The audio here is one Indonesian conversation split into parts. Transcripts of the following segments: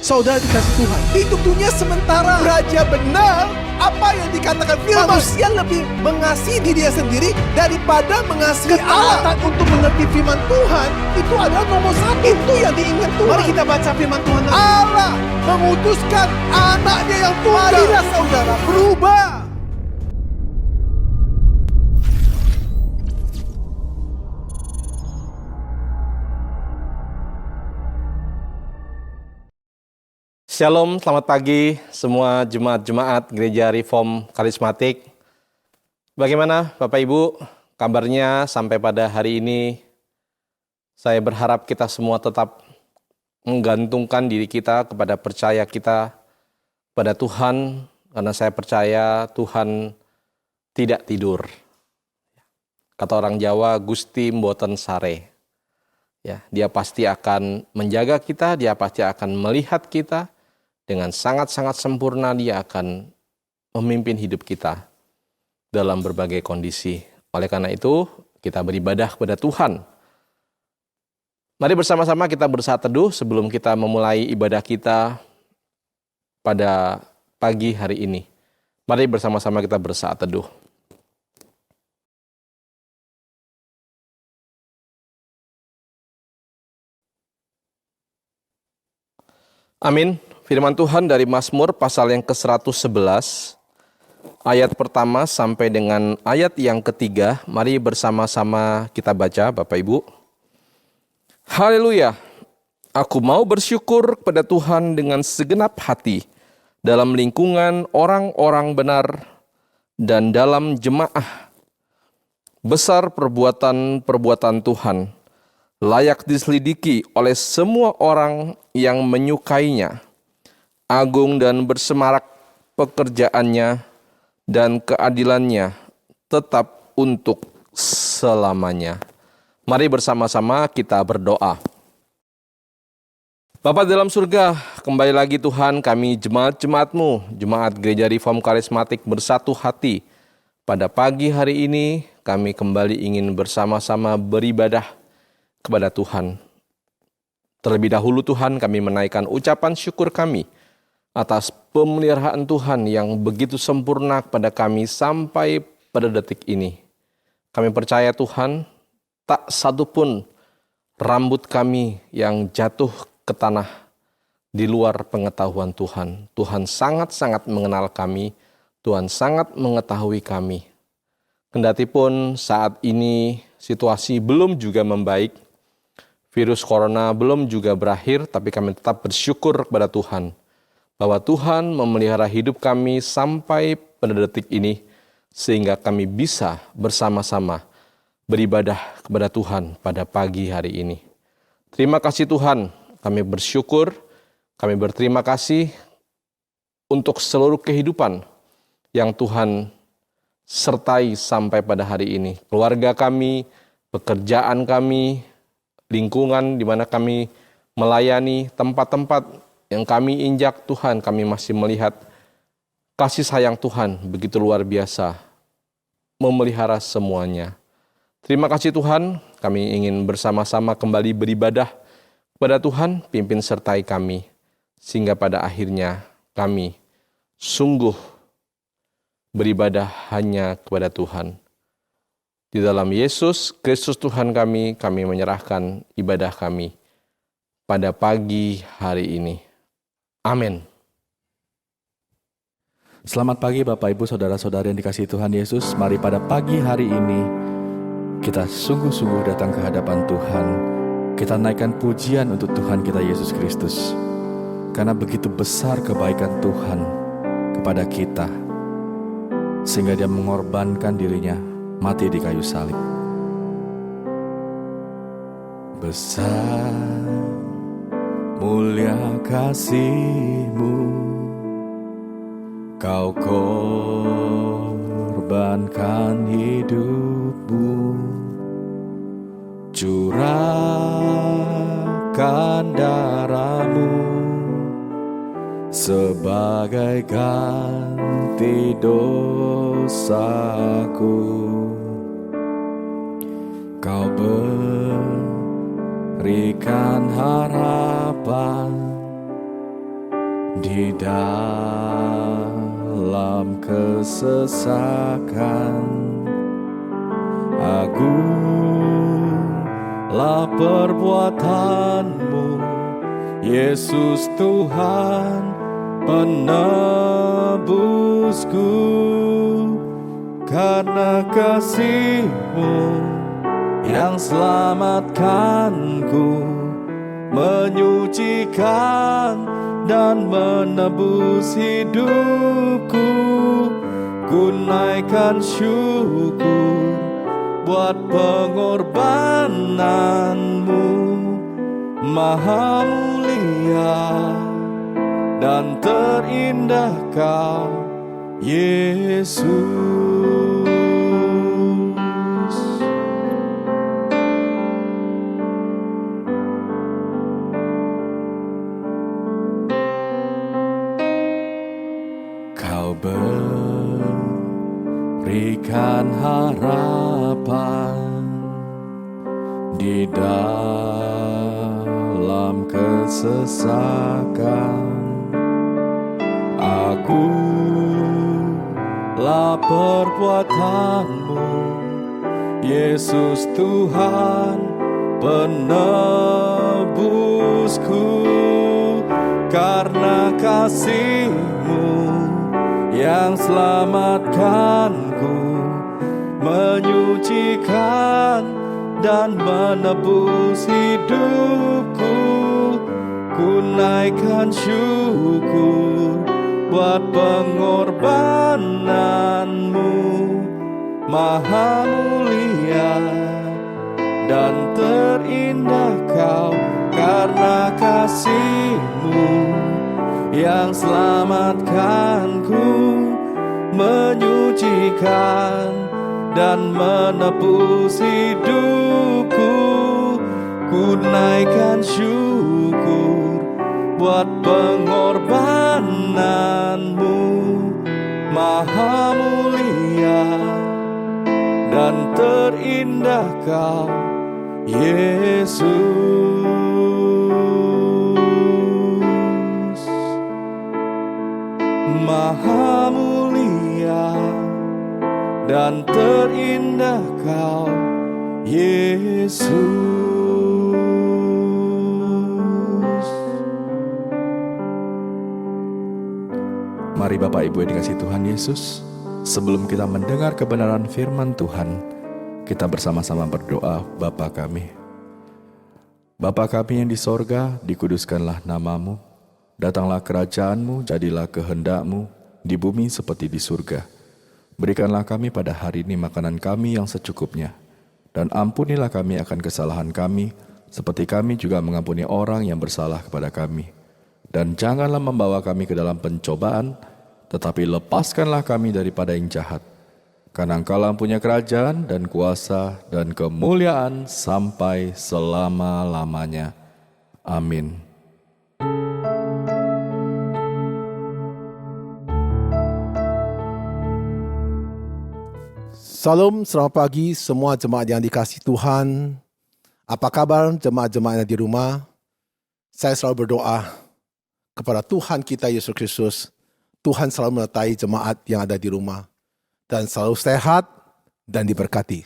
Saudara dikasih Tuhan, hidup dunia sementara. Raja benar, apa yang dikatakan firman, manusia lebih mengasihi diri sendiri daripada mengasihi Allah. Untuk mengerti firman Tuhan, itu adalah nomor satu. Itu yang diingat Tuhan. Mari kita baca firman Tuhan. Allah memutuskan anaknya yang tunggal. Marilah saudara berubah. Shalom, selamat pagi semua jemaat-jemaat Gereja Reform Karismatik. Bagaimana Bapak Ibu kabarnya sampai pada hari ini? Saya berharap kita semua tetap menggantungkan diri kita kepada percaya kita pada Tuhan, karena saya percaya Tuhan tidak tidur. Kata orang Jawa, Gusti mboten sare. Ya, Dia pasti akan menjaga kita, Dia pasti akan melihat kita. Dengan sangat-sangat sempurna Dia akan memimpin hidup kita dalam berbagai kondisi. Oleh karena itu, kita beribadah kepada Tuhan. Mari bersama-sama kita bersaat teduh sebelum kita memulai ibadah kita pada pagi hari ini. Mari bersama-sama kita bersaat teduh. Amin. Firman Tuhan dari Mazmur pasal yang ke-111, ayat pertama sampai dengan ayat yang ketiga. Mari bersama-sama kita baca, Bapak Ibu. Haleluya, aku mau bersyukur kepada Tuhan dengan segenap hati, dalam lingkungan orang-orang benar dan dalam jemaah. Besar perbuatan-perbuatan Tuhan, layak diselidiki oleh semua orang yang menyukainya. Agung dan bersemarak pekerjaannya dan keadilannya tetap untuk selamanya. Mari bersama-sama kita berdoa. Bapa dalam surga, kembali lagi Tuhan, kami jemaat-jemaat-Mu, Jemaat Gereja Reform Karismatik bersatu hati. Pada pagi hari ini kami kembali ingin bersama-sama beribadah kepada Tuhan. Terlebih dahulu Tuhan, kami menaikkan ucapan syukur kami atas pemeliharaan Tuhan yang begitu sempurna kepada kami sampai pada detik ini. Kami percaya Tuhan, tak satu pun rambut kami yang jatuh ke tanah di luar pengetahuan Tuhan. Tuhan sangat-sangat mengenal kami, Tuhan sangat mengetahui kami. Kendatipun saat ini situasi belum juga membaik, virus corona belum juga berakhir, tapi kami tetap bersyukur kepada Tuhan bahwa Tuhan memelihara hidup kami sampai pada detik ini, sehingga kami bisa bersama-sama beribadah kepada Tuhan pada pagi hari ini. Terima kasih Tuhan, kami bersyukur, kami berterima kasih untuk seluruh kehidupan yang Tuhan sertai sampai pada hari ini. Keluarga kami, pekerjaan kami, lingkungan di mana kami melayani, tempat-tempat yang kami injak Tuhan, kami masih melihat kasih sayang Tuhan begitu luar biasa, memelihara semuanya. Terima kasih Tuhan, kami ingin bersama-sama kembali beribadah kepada Tuhan, pimpin sertai kami, sehingga pada akhirnya kami sungguh beribadah hanya kepada Tuhan. Di dalam Yesus Kristus Tuhan kami menyerahkan ibadah kami pada pagi hari ini. Amin. Selamat pagi Bapak Ibu Saudara-saudari yang dikasihi Tuhan Yesus. Mari pada pagi hari ini kita sungguh-sungguh datang ke hadapan Tuhan. Kita naikkan pujian untuk Tuhan kita Yesus Kristus. Karena begitu besar kebaikan Tuhan kepada kita, sehingga Dia mengorbankan dirinya mati di kayu salib. Besar mulia kasih-Mu, Kau korbankan hidup-Mu, curahkan darah-Mu sebagai ganti dosaku. Kau berikan harapan di dalam kesesakan. Agunglah perbuatanmu, Yesus Tuhan penebusku. Karena kasih-Mu yang selamatkanku, menyucikan dan menebus hidupku. Ku naikkan syukur buat pengorbananmu, Maha mulia dan terindah Kau, Yesus. Kau berikan harapan di dalam kesesakan. Agunglah perbuatanmu, Yesus Tuhan penebusku. Karena kasih-Mu yang selamatkanku, menyucikan dan menebus hidupku. Ku naikkan syukur buat pengorbananmu, Maha mulia dan terindah Kau. Karena kasih-Mu yang selamatkanku, menyucikan dan menebus hidupku. Ku naikkan syukur buat pengorbananmu, Maha mulia dan terindah Kau, Yesus. Maha mulia dan terindah Kau, Yesus. Mari Bapak Ibu yang dikasihi Tuhan Yesus, sebelum kita mendengar kebenaran firman Tuhan, kita bersama-sama berdoa. Bapa kami, Bapa kami yang di sorga, dikuduskanlah namamu. Datanglah kerajaan-Mu, jadilah kehendak-Mu di bumi seperti di surga. Berikanlah kami pada hari ini makanan kami yang secukupnya. Dan ampunilah kami akan kesalahan kami, seperti kami juga mengampuni orang yang bersalah kepada kami. Dan janganlah membawa kami ke dalam pencobaan, tetapi lepaskanlah kami daripada yang jahat. Karena Engkau-lah punya kerajaan dan kuasa dan kemuliaan sampai selama-lamanya. Amin. Salam, selamat pagi semua jemaat yang dikasihi Tuhan. Apa kabar jemaat-jemaat yang di rumah? Saya selalu berdoa kepada Tuhan kita Yesus Kristus. Tuhan selalu menyertai jemaat yang ada di rumah dan selalu sehat dan diberkati.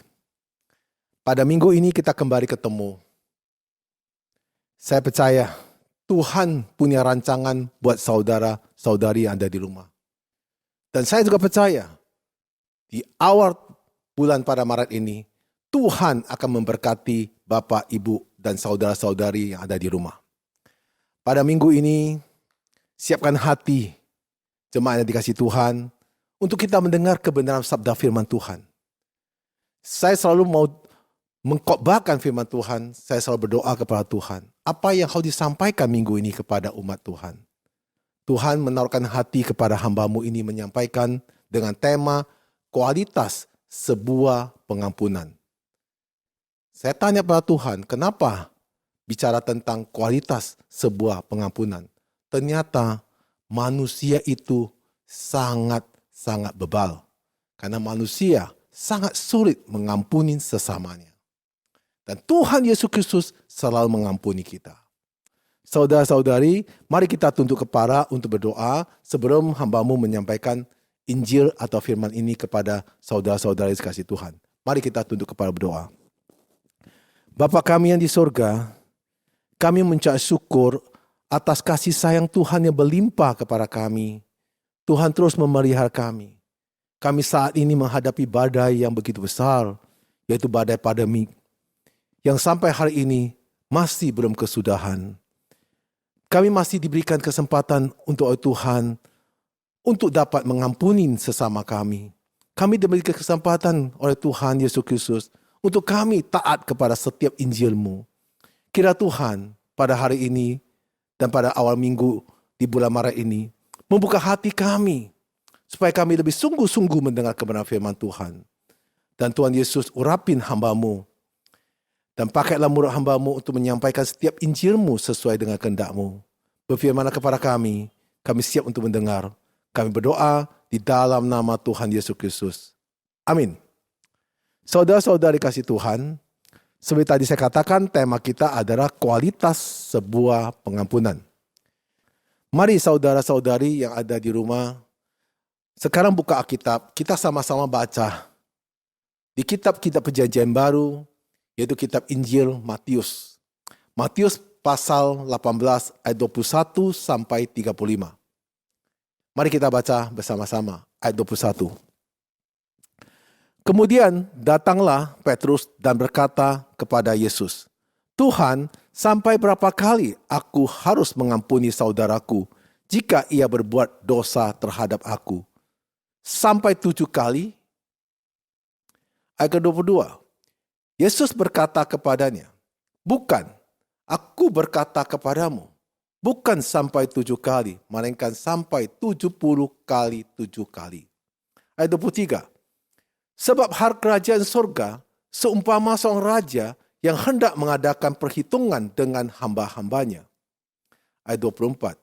Pada minggu ini kita kembali ketemu. Saya percaya Tuhan punya rancangan buat saudara-saudari yang ada di rumah. Dan saya juga percaya di awal bulan pada Maret ini, Tuhan akan memberkati Bapak, Ibu, dan saudara-saudari yang ada di rumah. Pada minggu ini, siapkan hati jemaat yang dikasihi Tuhan untuk kita mendengar kebenaran sabda firman Tuhan. Saya selalu mau mengkhotbahkan firman Tuhan, saya selalu berdoa kepada Tuhan. Apa yang harus disampaikan minggu ini kepada umat Tuhan? Tuhan menaruhkan hati kepada hamba-Mu ini menyampaikan dengan tema kualitas sebuah pengampunan. Saya tanya pada Tuhan, kenapa bicara tentang kualitas sebuah pengampunan? Ternyata manusia itu sangat bebal. Karena manusia sangat sulit mengampuni sesamanya. Dan Tuhan Yesus Kristus selalu mengampuni kita. Saudara-saudari, mari kita tunduk kepala untuk berdoa sebelum hamba-Mu menyampaikan Injil atau firman ini kepada saudara-saudari sekasih Tuhan. Mari kita tunduk kepala berdoa. Bapa kami yang di sorga, kami mengucap syukur atas kasih sayang Tuhan yang berlimpah kepada kami. Tuhan terus memelihara kami. Kami saat ini menghadapi badai yang begitu besar, yaitu badai pandemik, yang sampai hari ini masih belum kesudahan. Kami masih diberikan kesempatan untuk Tuhan untuk dapat mengampuni sesama kami. Kami diberikan kesempatan oleh Tuhan Yesus Kristus untuk kami taat kepada setiap Injil-Mu. Kira Tuhan pada hari ini dan pada awal minggu di bulan Maret ini membuka hati kami supaya kami lebih sungguh-sungguh mendengar kebenaran firman Tuhan. Dan Tuhan Yesus urapin hamba-Mu dan pakailah murid hamba-Mu untuk menyampaikan setiap Injil-Mu sesuai dengan kehendak-Mu. Berfirmanlah kepada kami siap untuk mendengar. Kami berdoa di dalam nama Tuhan Yesus Kristus. Amin. Saudara-saudari kasih Tuhan, seperti tadi saya katakan, tema kita adalah kualitas sebuah pengampunan. Mari saudara-saudari yang ada di rumah, sekarang buka Alkitab, kita sama-sama baca di kitab-kitab Perjanjian Baru, yaitu kitab Injil Matius. Matius pasal 18 ayat 21 sampai 35. Mari kita baca bersama-sama ayat 21. Kemudian datanglah Petrus dan berkata kepada Yesus, Tuhan, sampai berapa kali aku harus mengampuni saudaraku jika ia berbuat dosa terhadap aku? Sampai 7 kali? Ayat ke-22. Yesus berkata kepadanya, bukan, aku berkata kepadamu, bukan sampai 7 kali, melainkan sampai 70 kali 7 kali. Ayat 23. Sebab hari kerajaan surga seumpama seorang raja yang hendak mengadakan perhitungan dengan hamba-hambanya. Ayat 24.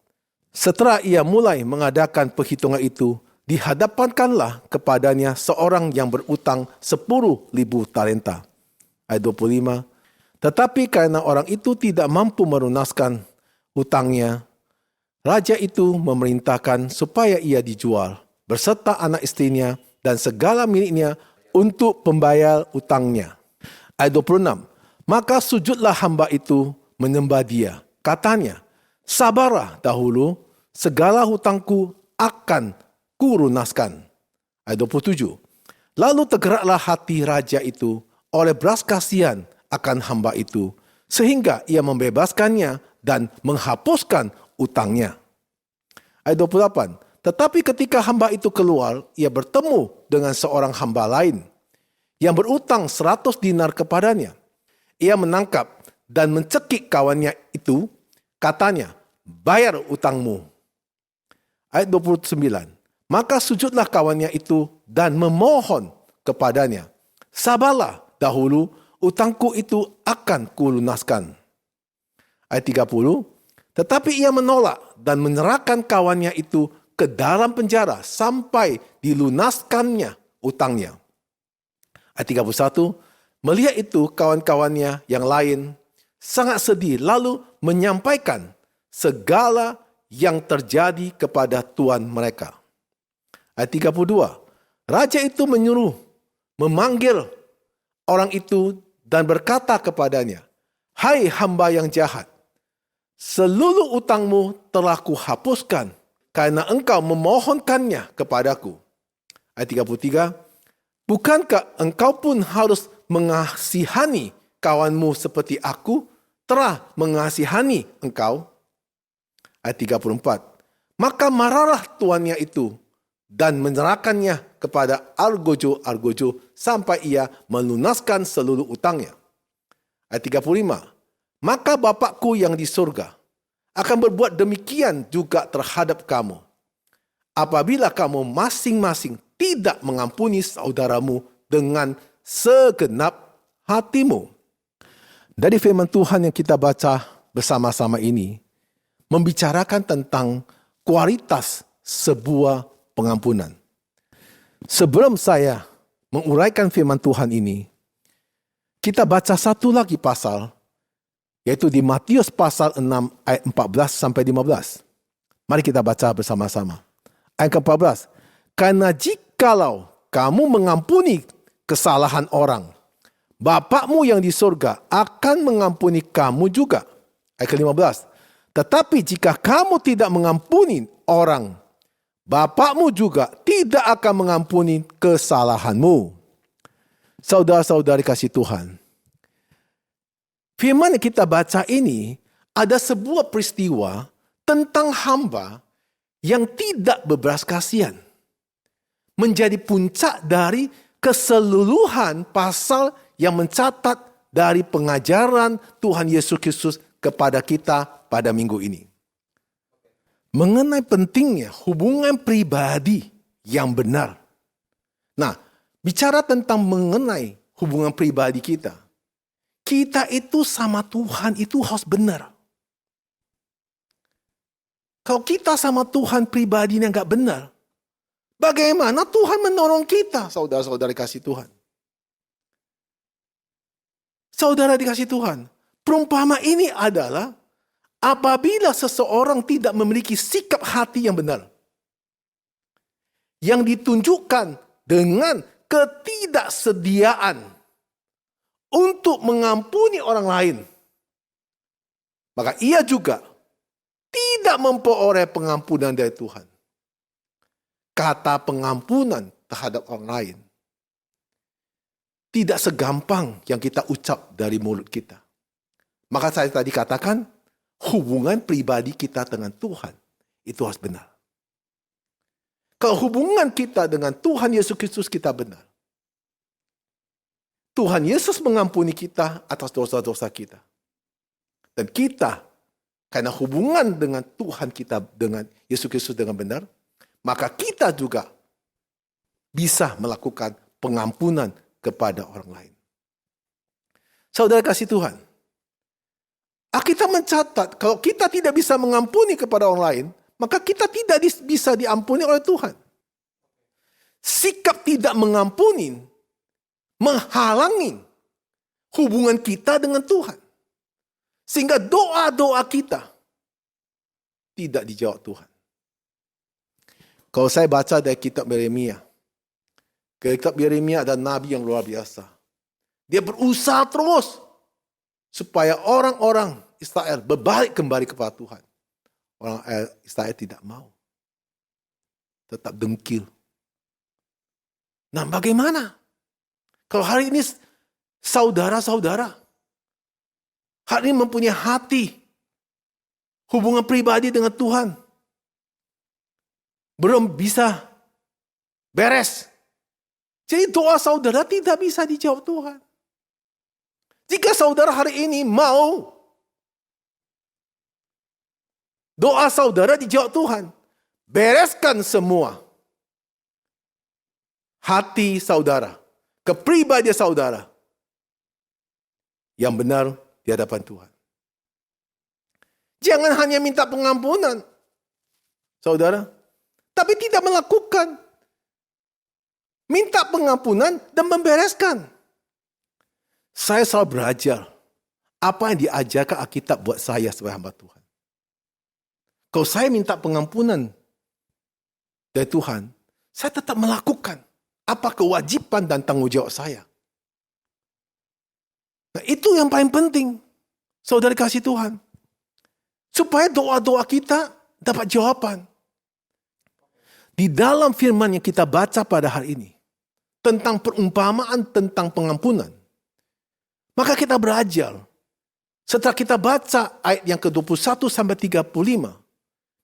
Setelah ia mulai mengadakan perhitungan itu, dihadapankanlah kepadanya seorang yang berutang 10.000 talenta. Ayat 25. Tetapi karena orang itu tidak mampu melunaskan hutangnya, raja itu memerintahkan supaya ia dijual berserta anak istrinya dan segala miliknya untuk pembayar hutangnya. Ayat 26. Maka sujudlah hamba itu menyembah dia. Katanya, sabarlah dahulu, segala hutangku akan kulunaskan. Ayat 27. Lalu tergeraklah hati raja itu oleh belas kasihan akan hamba itu, sehingga ia membebaskannya dan menghapuskan utangnya. Ayat 28. Tetapi ketika hamba itu keluar, ia bertemu dengan seorang hamba lain yang berutang 100 dinar kepadanya. Ia menangkap dan mencekik kawannya itu, katanya, bayar utangmu. Ayat 29. Maka sujudlah kawannya itu dan memohon kepadanya, sabarlah dahulu, utangku itu akan kulunaskan. Ayat 30. Tetapi ia menolak dan menyerahkan kawannya itu ke dalam penjara sampai dilunaskannya utangnya. Ayat 31. Melihat itu kawan-kawannya yang lain sangat sedih lalu menyampaikan segala yang terjadi kepada tuan mereka. Ayat 32. Raja itu menyuruh memanggil orang itu dan berkata kepadanya, hai hamba yang jahat, seluruh utangmu telah kuhapuskan karena engkau memohonkannya kepadaku. Ayat 33. Bukankah engkau pun harus mengasihani kawanmu seperti aku telah mengasihani engkau? Ayat 34. Maka marahlah tuannya itu dan menyerahkannya kepada argojo-argojo sampai ia melunaskan seluruh utangnya. Ayat 35. Maka Bapakku yang di surga akan berbuat demikian juga terhadap kamu, apabila kamu masing-masing tidak mengampuni saudaramu dengan segenap hatimu. Dari firman Tuhan yang kita baca bersama-sama ini, membicarakan tentang kualitas sebuah pengampunan. Sebelum saya menguraikan firman Tuhan ini, kita baca satu lagi pasal Yaitu di Matius pasal 6 ayat 14 sampai 15. Mari kita baca bersama-sama. Ayat ke-14. Karena jikalau kamu mengampuni kesalahan orang, Bapakmu yang di surga akan mengampuni kamu juga. Ayat ke-15. Tetapi jika kamu tidak mengampuni orang, Bapakmu juga tidak akan mengampuni kesalahanmu. Saudara-saudari kasih Tuhan, firman yang kita baca ini ada sebuah peristiwa tentang hamba yang tidak berbelas kasihan. Menjadi puncak dari keseluruhan pasal yang mencatat dari pengajaran Tuhan Yesus Kristus kepada kita pada minggu ini. Mengenai pentingnya hubungan pribadi yang benar. Nah, bicara tentang mengenai hubungan pribadi kita. Kita itu sama Tuhan itu harus benar. Kalau kita sama Tuhan pribadinya nggak benar, bagaimana Tuhan menolong kita, saudara-saudara dikasih Tuhan? Saudara dikasih Tuhan, perumpamaan ini adalah apabila seseorang tidak memiliki sikap hati yang benar, yang ditunjukkan dengan ketidaksediaan untuk mengampuni orang lain, maka ia juga tidak memperoleh pengampunan dari Tuhan. Kata pengampunan terhadap orang lain tidak segampang yang kita ucap dari mulut kita. Maka saya tadi katakan, hubungan pribadi kita dengan Tuhan itu harus benar. Kalau hubungan kita dengan Tuhan Yesus Kristus kita benar, Tuhan Yesus mengampuni kita atas dosa-dosa kita. Dan kita, karena hubungan dengan Tuhan kita dengan Yesus Kristus dengan benar, maka kita juga bisa melakukan pengampunan kepada orang lain. Saudara kasih Tuhan, Alkitab mencatat kalau kita tidak bisa mengampuni kepada orang lain, maka kita tidak bisa diampuni oleh Tuhan. Sikap tidak mengampuni menghalangi hubungan kita dengan Tuhan. Sehingga doa-doa kita tidak dijawab Tuhan. Kalau saya baca dari kitab Yeremia, kitab Yeremia ada nabi yang luar biasa. Dia berusaha terus supaya orang-orang Israel berbalik kembali kepada Tuhan. Orang Israel tidak mau. Tetap dengkil. Nah, bagaimana? Kalau hari ini saudara-saudara hari ini mempunyai hati hubungan pribadi dengan Tuhan, belum bisa beres. Jadi doa saudara tidak bisa dijawab Tuhan. Jika saudara hari ini mau doa saudara dijawab Tuhan, bereskan semua hati saudara, kepribadian saudara yang benar di hadapan Tuhan. Jangan hanya minta pengampunan, saudara, tapi tidak melakukan. Minta pengampunan dan membereskan. Saya selalu belajar apa yang diajarkan Alkitab buat saya sebagai hamba Tuhan. Kalau saya minta pengampunan dari Tuhan, saya tetap melakukan apa kewajiban dan tanggung jawab saya. Nah, itu yang paling penting, saudara kasih Tuhan. Supaya doa-doa kita dapat jawaban. Di dalam firman yang kita baca pada hari ini, tentang perumpamaan tentang pengampunan, maka kita belajar. Setelah kita baca ayat yang ke-21 sampai 35,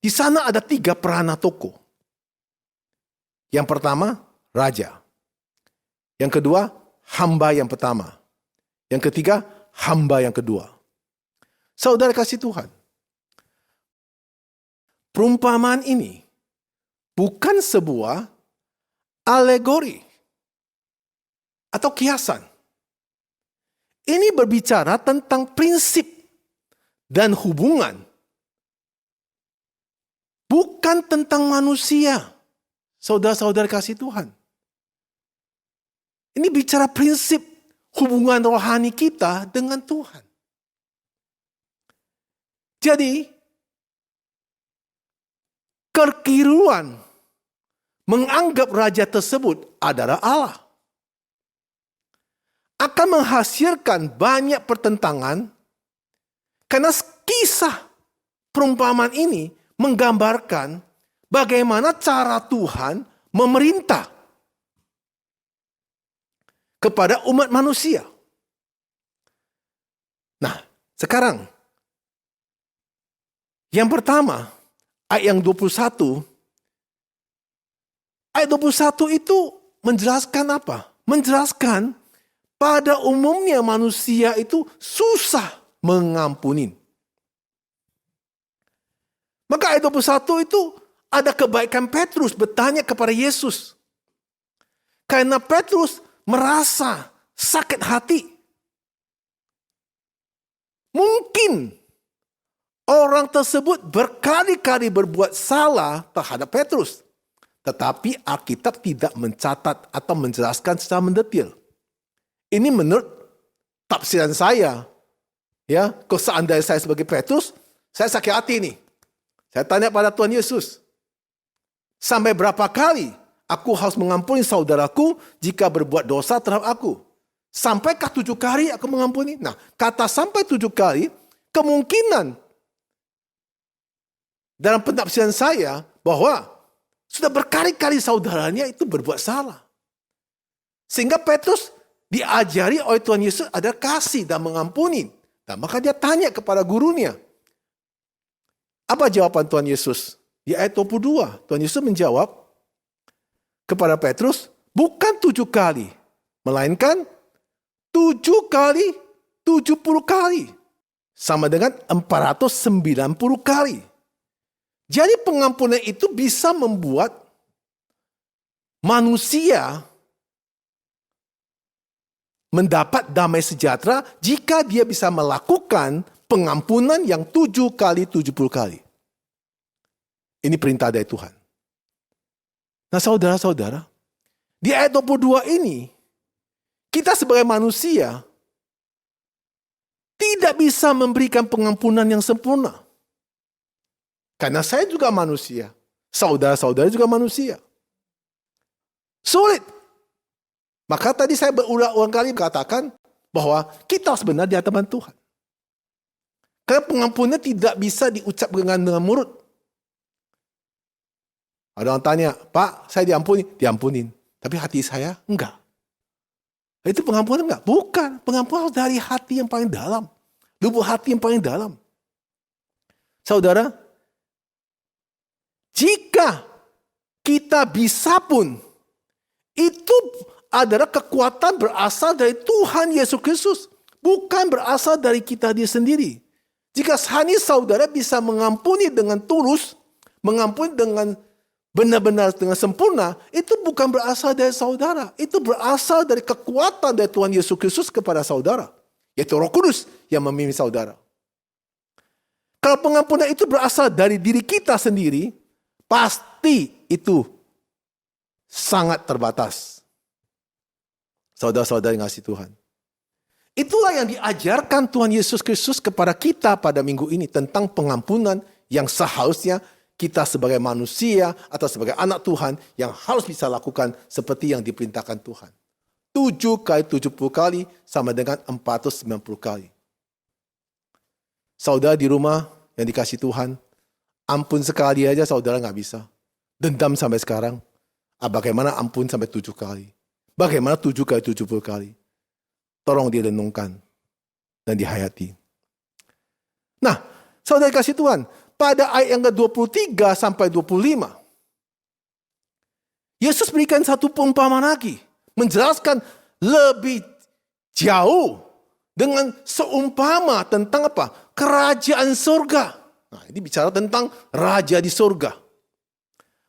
di sana ada 3 peranan tokoh. Yang pertama, raja. Yang kedua, hamba yang pertama. Yang ketiga, hamba yang kedua. Saudara kasih Tuhan, perumpamaan ini bukan sebuah alegori atau kiasan. Ini berbicara tentang prinsip dan hubungan. Bukan tentang manusia. Saudara-saudara kasih Tuhan. Ini bicara prinsip hubungan rohani kita dengan Tuhan. Jadi, kekeliruan menganggap raja tersebut adalah Allah akan menghasilkan banyak pertentangan, karena kisah perumpamaan ini menggambarkan bagaimana cara Tuhan memerintah kepada umat manusia. Nah, sekarang yang pertama, ayat yang 21. Ayat 21 itu menjelaskan apa? Menjelaskan pada umumnya manusia itu susah mengampuni. Maka ayat 21 itu ada kebaikan Petrus bertanya kepada Yesus. Karena Petrus merasa sakit hati. Mungkin orang tersebut berkali-kali berbuat salah terhadap Petrus. Tetapi Alkitab tidak mencatat atau menjelaskan secara mendetail. Ini menurut tafsiran saya. Ya, kalau seandainya saya sebagai Petrus, saya sakit hati nih. Saya tanya pada Tuhan Yesus, sampai berapa kali aku harus mengampuni saudaraku jika berbuat dosa terhadap aku? Sampaikah 7 kali aku mengampuni? Nah, kata sampai 7 kali, kemungkinan dalam penafsiran saya bahwa sudah berkali-kali saudaranya itu berbuat salah. Sehingga Petrus diajari oleh Tuhan Yesus ada kasih dan mengampuni. Dan maka dia tanya kepada gurunya. Apa jawaban Tuhan Yesus? Di ayat 22, Tuhan Yesus menjawab kepada Petrus, bukan 7 kali, melainkan 7 kali 70 kali. Sama dengan 490 kali. Jadi pengampunan itu bisa membuat manusia mendapat damai sejahtera jika dia bisa melakukan pengampunan yang 7 kali 70 kali. Ini perintah dari Tuhan. Nah saudara-saudara, di ayat 22 ini, kita sebagai manusia tidak bisa memberikan pengampunan yang sempurna. Karena saya juga manusia. Saudara-saudara juga manusia. Sulit. Maka tadi saya berulang-ulang kali katakan bahwa kita harus benar di hadapan Tuhan. Karena pengampunan tidak bisa diucapkan dengan mulut. Ada orang tanya, Pak, saya diampuni. Diampunin. Tapi hati saya enggak. Itu pengampunan enggak? Bukan. Pengampunan dari hati yang paling dalam. Lubuk hati yang paling dalam. Saudara, jika kita bisa pun, itu adalah kekuatan berasal dari Tuhan Yesus Kristus. Bukan berasal dari kita dia sendiri. Jika hanya saudara bisa mengampuni dengan tulus, mengampuni dengan benar-benar dengan sempurna, itu bukan berasal dari saudara. Itu berasal dari kekuatan dari Tuhan Yesus Kristus kepada saudara. Yaitu Roh Kudus yang memimpin saudara. Kalau pengampunan itu berasal dari diri kita sendiri, pasti itu sangat terbatas. Saudara-saudara yang kasih Tuhan. Itulah yang diajarkan Tuhan Yesus Kristus kepada kita pada minggu ini tentang pengampunan yang seharusnya kita sebagai manusia atau sebagai anak Tuhan yang harus bisa lakukan seperti yang diperintahkan Tuhan. 7 kali 70 kali sama dengan 490 kali. Saudara di rumah yang dikasih Tuhan, ampun sekali aja saudara gak bisa. Dendam sampai sekarang. Bagaimana ampun sampai 7 kali? Bagaimana 7 kali 70 kali? Tolong direnungkan dan dihayati. Nah, saudara kasih Tuhan, pada ayat yang ke-23 sampai 25, Yesus berikan satu perumpamaan lagi, menjelaskan lebih jauh dengan seumpama tentang apa? Kerajaan surga. Nah, ini bicara tentang raja di surga.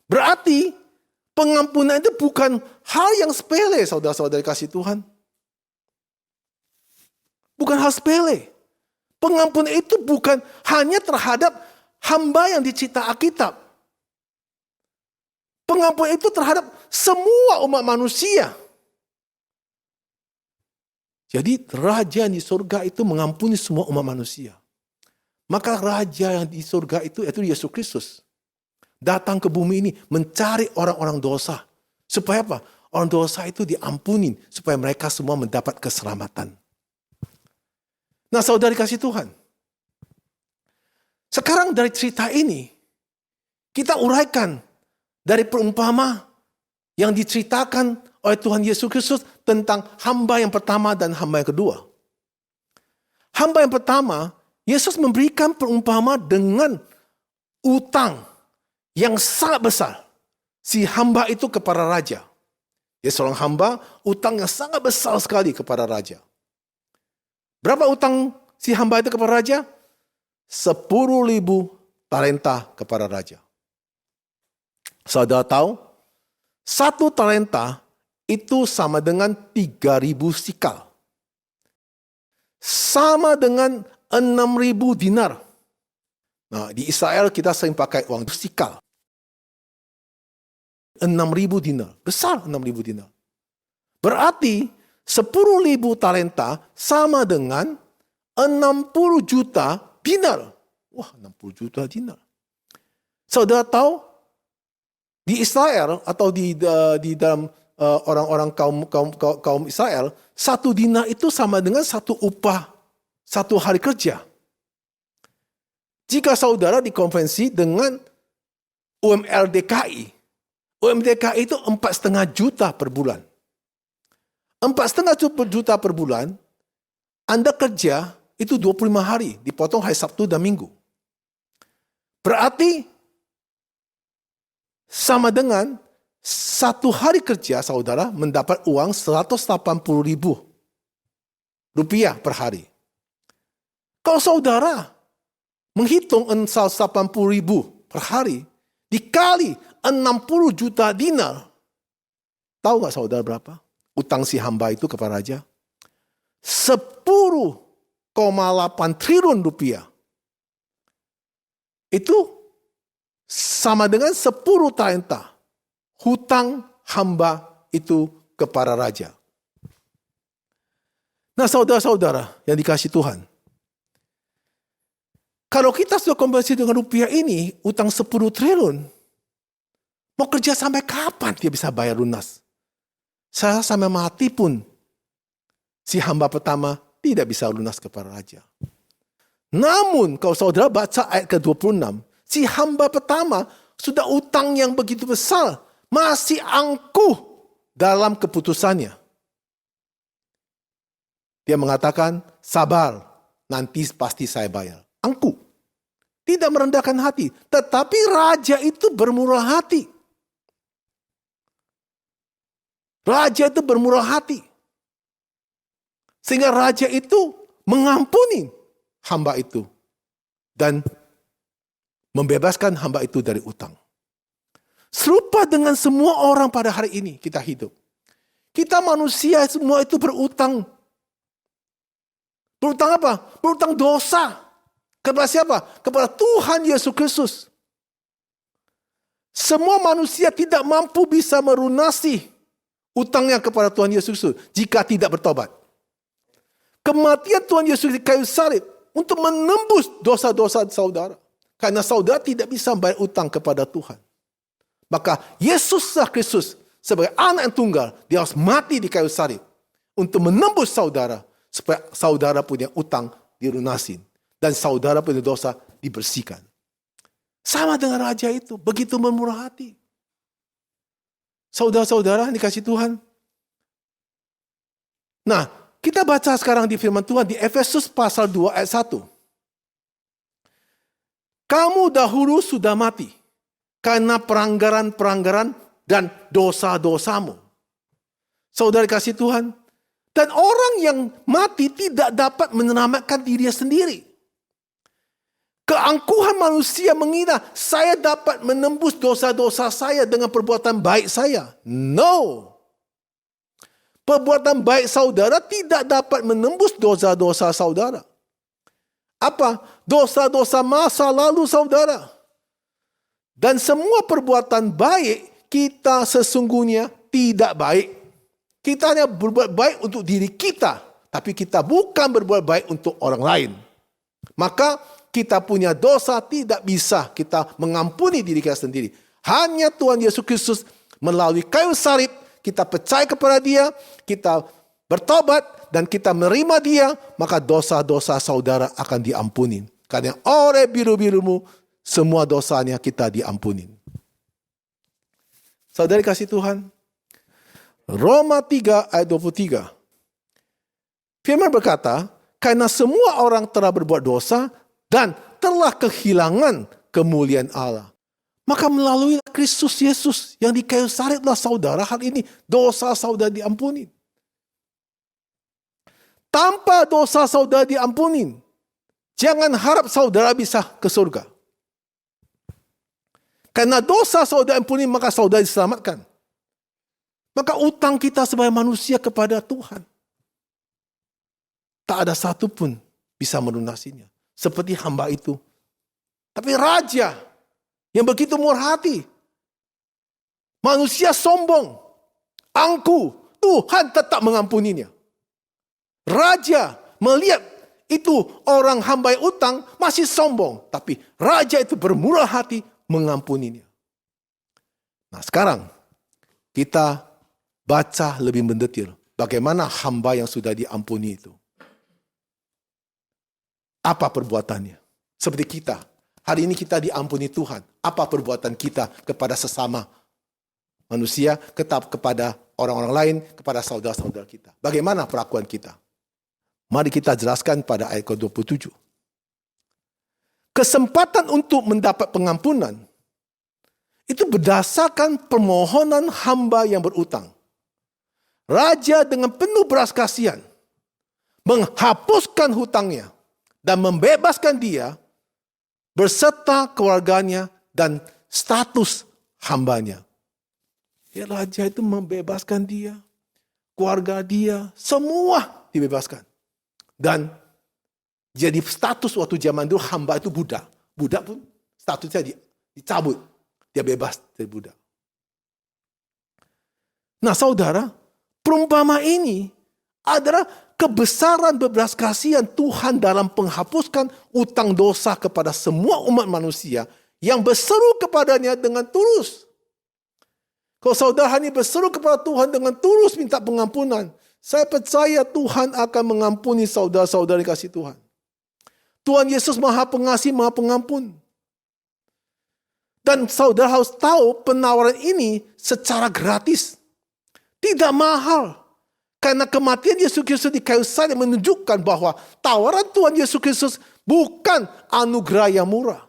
Berarti pengampunan itu bukan hal yang sepele, saudara-saudara kasih Tuhan. Bukan hal sepele. Pengampunan itu bukan hanya terhadap hamba yang dicipta Alkitab. Pengampunan itu terhadap semua umat manusia. Jadi raja di surga itu mengampuni semua umat manusia. Maka raja yang di surga itu Yesus Kristus. Datang ke bumi ini mencari orang-orang dosa. Supaya apa? Orang dosa itu diampunin. Supaya mereka semua mendapat keselamatan. Nah, saudara kasih Tuhan. Sekarang dari cerita ini, kita uraikan dari perumpama yang diceritakan oleh Tuhan Yesus Kristus tentang hamba yang pertama dan hamba yang kedua. Hamba yang pertama, Yesus memberikan perumpama dengan utang yang sangat besar. Si hamba itu kepada raja. Dia seorang hamba, utang yang sangat besar sekali kepada raja. Berapa utang si hamba itu kepada raja? 10.000 talenta kepada raja. Saudara tahu, 1 talenta itu sama dengan 3.000 sikal. Sama dengan 6.000 dinar. Nah, di Israel kita sering pakai uang sikal. 6.000 dinar. Besar 6.000 dinar. Berarti 10.000 talenta sama dengan 60 juta dinar. Wah, 60 juta dinar. Saudara tahu, di Israel atau di dalam orang-orang kaum Israel, 1 dinar itu sama dengan 1 upah 1 hari kerja. Jika saudara dikonvensi dengan UMR DKI, UMR DKI itu 4,5 juta per bulan. 4,5 juta per bulan, Anda kerja itu 25 hari, dipotong hari Sabtu dan Minggu. Berarti sama dengan 1 hari kerja saudara mendapat uang 180.000 rupiah per hari. Kalau saudara menghitung 180.000 per hari dikali 60 juta dinar, tahu gak saudara berapa utang si hamba itu kepada raja? 10,8 triliun rupiah. Itu sama dengan 10 talenta hutang hamba itu kepada raja. Nah, saudara-saudara yang dikasihi Tuhan, kalau kita sudah konversi dengan rupiah ini, utang 10 triliun, mau kerja sampai kapan dia bisa bayar lunas? Saya sampai mati pun, si hamba pertama tidak bisa lunas kepada raja. Namun, kalau saudara baca ayat ke-26, si hamba pertama sudah utang yang begitu besar, masih angkuh dalam keputusannya. Dia mengatakan, sabar, nanti pasti saya bayar. Angkuh. Tidak merendahkan hati. Tetapi raja itu bermurah hati. Raja itu bermurah hati. Sehingga raja itu mengampuni hamba itu. Dan membebaskan hamba itu dari utang. Serupa dengan semua orang pada hari ini kita hidup. Kita manusia semua itu berutang. Berutang apa? Berutang dosa. Kepada siapa? Kepada Tuhan Yesus Kristus. Semua manusia tidak mampu bisa melunasi utangnya kepada Tuhan Yesus Kristus jika tidak bertobat. Kematian Tuhan Yesus di kayu salib untuk menembus dosa-dosa saudara. Karena saudara tidak bisa membayar utang kepada Tuhan. Maka Yesus Kristus sebagai anak yang tunggal, dia harus mati di kayu salib untuk menembus saudara supaya saudara punya utang dilunasin dan saudara punya dosa dibersihkan. Sama dengan raja itu, begitu bermurah hati. Saudara-saudara dikasih Tuhan. Nah, kita baca sekarang di firman Tuhan di Efesus pasal 2 ayat 1. Kamu dahulu sudah mati karena pelanggaran-pelanggaran dan dosa-dosamu. Saudara kasih Tuhan. Dan orang yang mati tidak dapat menyelamatkan dirinya sendiri. Keangkuhan manusia mengira saya dapat menembus dosa-dosa saya dengan perbuatan baik saya. No. Perbuatan baik saudara tidak dapat menembus dosa-dosa saudara. Apa? Dosa-dosa masa lalu saudara. Dan semua perbuatan baik kita sesungguhnya tidak baik. Kita hanya berbuat baik untuk diri kita. Tapi kita bukan berbuat baik untuk orang lain. Maka kita punya dosa, tidak bisa kita mengampuni diri kita sendiri. Hanya Tuhan Yesus Kristus melalui kayu salib, kita percaya kepada Dia, kita bertobat, dan kita menerima Dia, maka dosa-dosa saudara akan diampuni. Karena oleh biru-birumu, semua dosanya kita diampuni. Saudari kasih Tuhan, Roma 3 ayat 23. Firman berkata, karena semua orang telah berbuat dosa dan telah kehilangan kemuliaan Allah. Maka melalui Kristus Yesus yang di kayu saliblah saudara, hal ini dosa saudara diampuni. Tanpa dosa saudara diampuni, jangan harap saudara bisa ke surga. Karena dosa saudara ampuni, maka saudara diselamatkan. Maka utang kita sebagai manusia kepada Tuhan, tak ada satu pun bisa melunasinya. Seperti hamba itu. Tapi raja yang begitu murah hati, manusia sombong, angkuh, Tuhan tetap mengampuninya. Raja melihat itu orang hamba yang utang masih sombong, tapi raja itu bermurah hati mengampuninya. Nah, sekarang kita baca lebih mendetil bagaimana hamba yang sudah diampuni itu. Apa perbuatannya? Seperti kita. Hari ini kita diampuni Tuhan. Apa perbuatan kita kepada sesama manusia, kepada orang-orang lain, kepada saudara-saudara kita? Bagaimana perlakuan kita? Mari kita jelaskan pada ayat ke-27. Kesempatan untuk mendapat pengampunan itu berdasarkan permohonan hamba yang berutang. Raja dengan penuh belas kasihan menghapuskan hutangnya dan membebaskan dia berserta keluarganya dan status hambanya. Ya, raja itu membebaskan dia, keluarga dia, semua dibebaskan. Dan jadi status waktu zaman dulu hamba itu budak. Budak pun statusnya dicabut. Dia bebas dari budak. Nah saudara, perumpamaan ini adalah kebesaran belas kasihan Tuhan dalam menghapuskan utang dosa kepada semua umat manusia yang berseru kepadanya dengan tulus. Kalau saudara ini berseru kepada Tuhan dengan tulus minta pengampunan, saya percaya Tuhan akan mengampuni saudara-saudari kasih Tuhan. Tuhan Yesus Maha Pengasih, Maha Pengampun. Dan saudara harus tahu penawaran ini secara gratis. Tidak mahal. Karena kematian Yesus Kristus di kayu salib menunjukkan bahwa tawaran Tuhan Yesus Kristus bukan anugerah yang murah.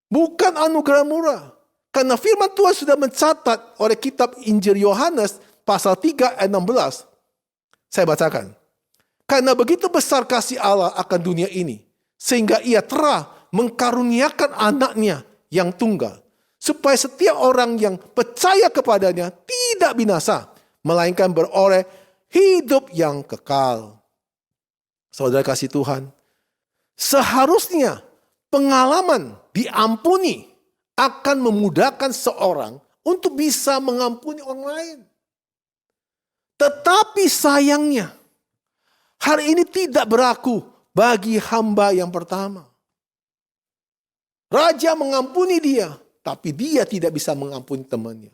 Bukan anugerah murah. Karena firman Tuhan sudah mencatat oleh kitab Injil Yohanes pasal 3 ayat 16. Saya bacakan. Karena begitu besar kasih Allah akan dunia ini, sehingga ia telah mengkaruniakan anaknya yang tunggal, supaya setiap orang yang percaya kepadanya tidak binasa, melainkan beroleh hidup yang kekal. Saudara kasih Tuhan, seharusnya pengalaman diampuni akan memudahkan seorang untuk bisa mengampuni orang lain. Tetapi sayangnya, hari ini tidak berlaku bagi hamba yang pertama. Raja mengampuni dia, tapi dia tidak bisa mengampuni temannya.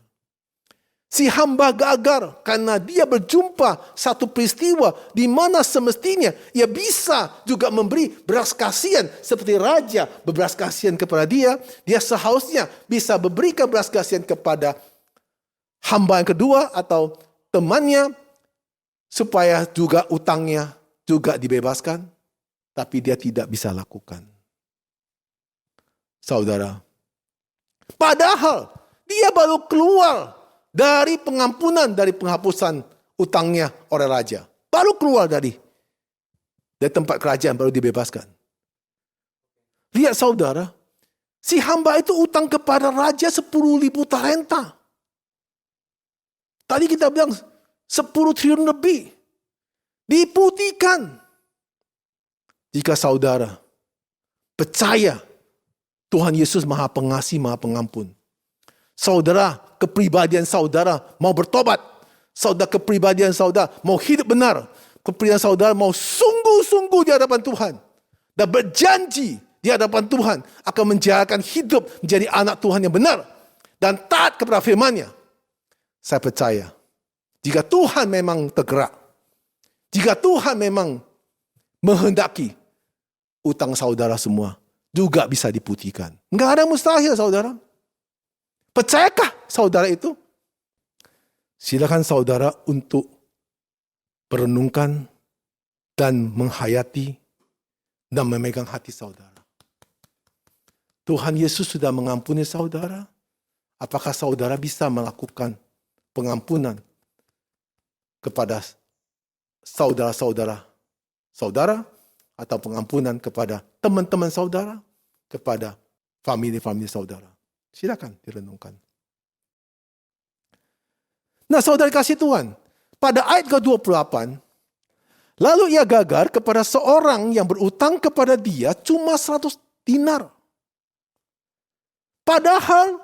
Si hamba gagal karena dia berjumpa satu peristiwa di mana semestinya ia bisa juga memberi belas kasihan seperti raja berbelas kasihan kepada dia. Dia seharusnya bisa memberikan belas kasihan kepada hamba yang kedua atau temannya supaya juga utangnya juga dibebaskan, tapi dia tidak bisa lakukan. Saudara, padahal dia baru keluar dari pengampunan, dari penghapusan utangnya oleh raja. Baru keluar dari tempat kerajaan, baru dibebaskan. Lihat saudara, si hamba itu utang kepada raja 10.000 talenta. Tadi kita bilang 10 triliun lebih. Diputihkan. Jika saudara percaya Tuhan Yesus Maha Pengasih, Maha Pengampun. Saudara, kepribadian saudara mau bertobat. Saudara, kepribadian saudara mau hidup benar. Kepribadian saudara mau sungguh-sungguh di hadapan Tuhan. dan berjanji di hadapan Tuhan akan menjalankan hidup menjadi anak Tuhan yang benar dan taat kepada firman-Nya. Saya percaya, jika Tuhan memang tergerak, jika Tuhan memang menghendaki, utang saudara semua juga bisa diputihkan. Enggak ada yang mustahil, saudara. Percayakah saudara itu? Silakan saudara untuk merenungkan dan menghayati dan memegang hati saudara. Tuhan Yesus sudah mengampuni saudara. Apakah saudara bisa melakukan pengampunan kepada saudara-saudara atau pengampunan kepada teman-teman saudara, kepada famili-famili saudara? Silakan direnungkan. Nah, saudara kasih Tuhan, pada ayat ke-28, lalu ia gagar kepada seorang yang berutang kepada dia cuma 100 dinar. Padahal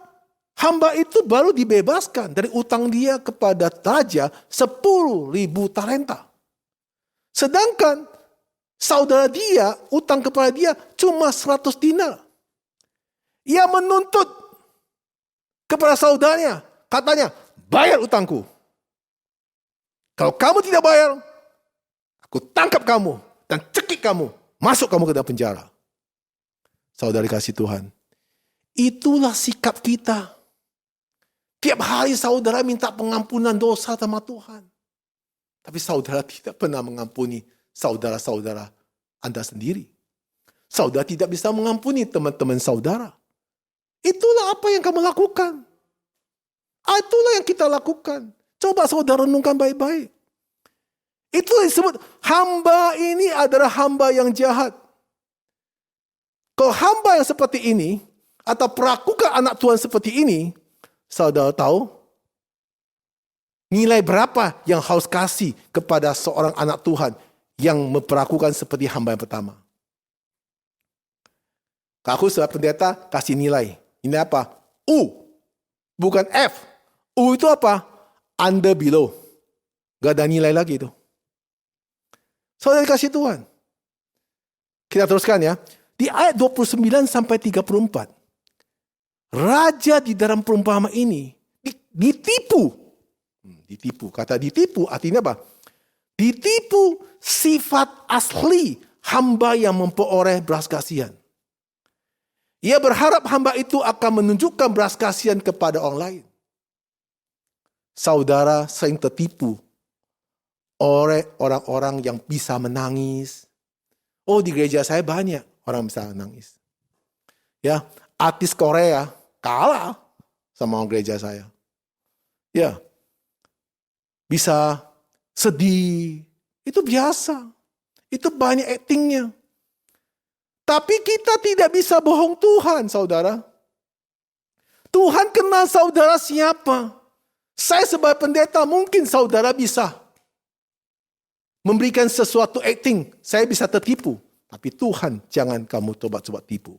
hamba itu baru dibebaskan dari utang dia kepada raja 10.000 talenta. Sedangkan saudara dia, utang kepada dia cuma 100 dinar. Ia menuntut kepada saudaranya, katanya, bayar utangku. Kalau kamu tidak bayar, aku tangkap kamu dan cekik kamu, masuk kamu ke dalam penjara. Saudari kasih Tuhan, itulah sikap kita. Tiap hari saudara minta pengampunan dosa sama Tuhan. Tapi saudara tidak pernah mengampuni saudara-saudara Anda sendiri. Saudara tidak bisa mengampuni teman-teman saudara. Itulah apa yang kamu lakukan. Itulah yang kita lakukan. Coba saudara renungkan baik-baik. Itulah yang disebut hamba ini adalah hamba yang jahat. Kalau hamba yang seperti ini, atau perakukan anak Tuhan seperti ini, saudara tahu nilai berapa yang harus kasih kepada seorang anak Tuhan yang memperlakukan seperti hamba yang pertama. Kalau aku sebagai pendeta kasih nilai. Ini apa? U. Bukan F. U itu apa? Under below. Gak ada nilai lagi itu. Saudara kasih Tuhan. Kita teruskan ya. Di ayat 29 sampai 34. Raja di dalam perumpamaan ini ditipu. Ditipu. Kata ditipu artinya apa? Ditipu sifat asli hamba yang memperoleh belas kasihan. Ia berharap hamba itu akan menunjukkan belas kasihan kepada orang lain. Saudara sering tertipu oleh orang-orang yang bisa menangis. Oh, di gereja saya banyak orang bisa menangis. Ya, artis Korea kalah sama orang gereja saya. Ya, bisa sedih. Itu biasa. Itu banyak actingnya. Tapi kita tidak bisa bohong Tuhan, saudara. Tuhan kenal saudara siapa. Saya sebagai pendeta mungkin saudara bisa memberikan sesuatu acting. Saya bisa tertipu. Tapi Tuhan jangan kamu coba-coba tipu.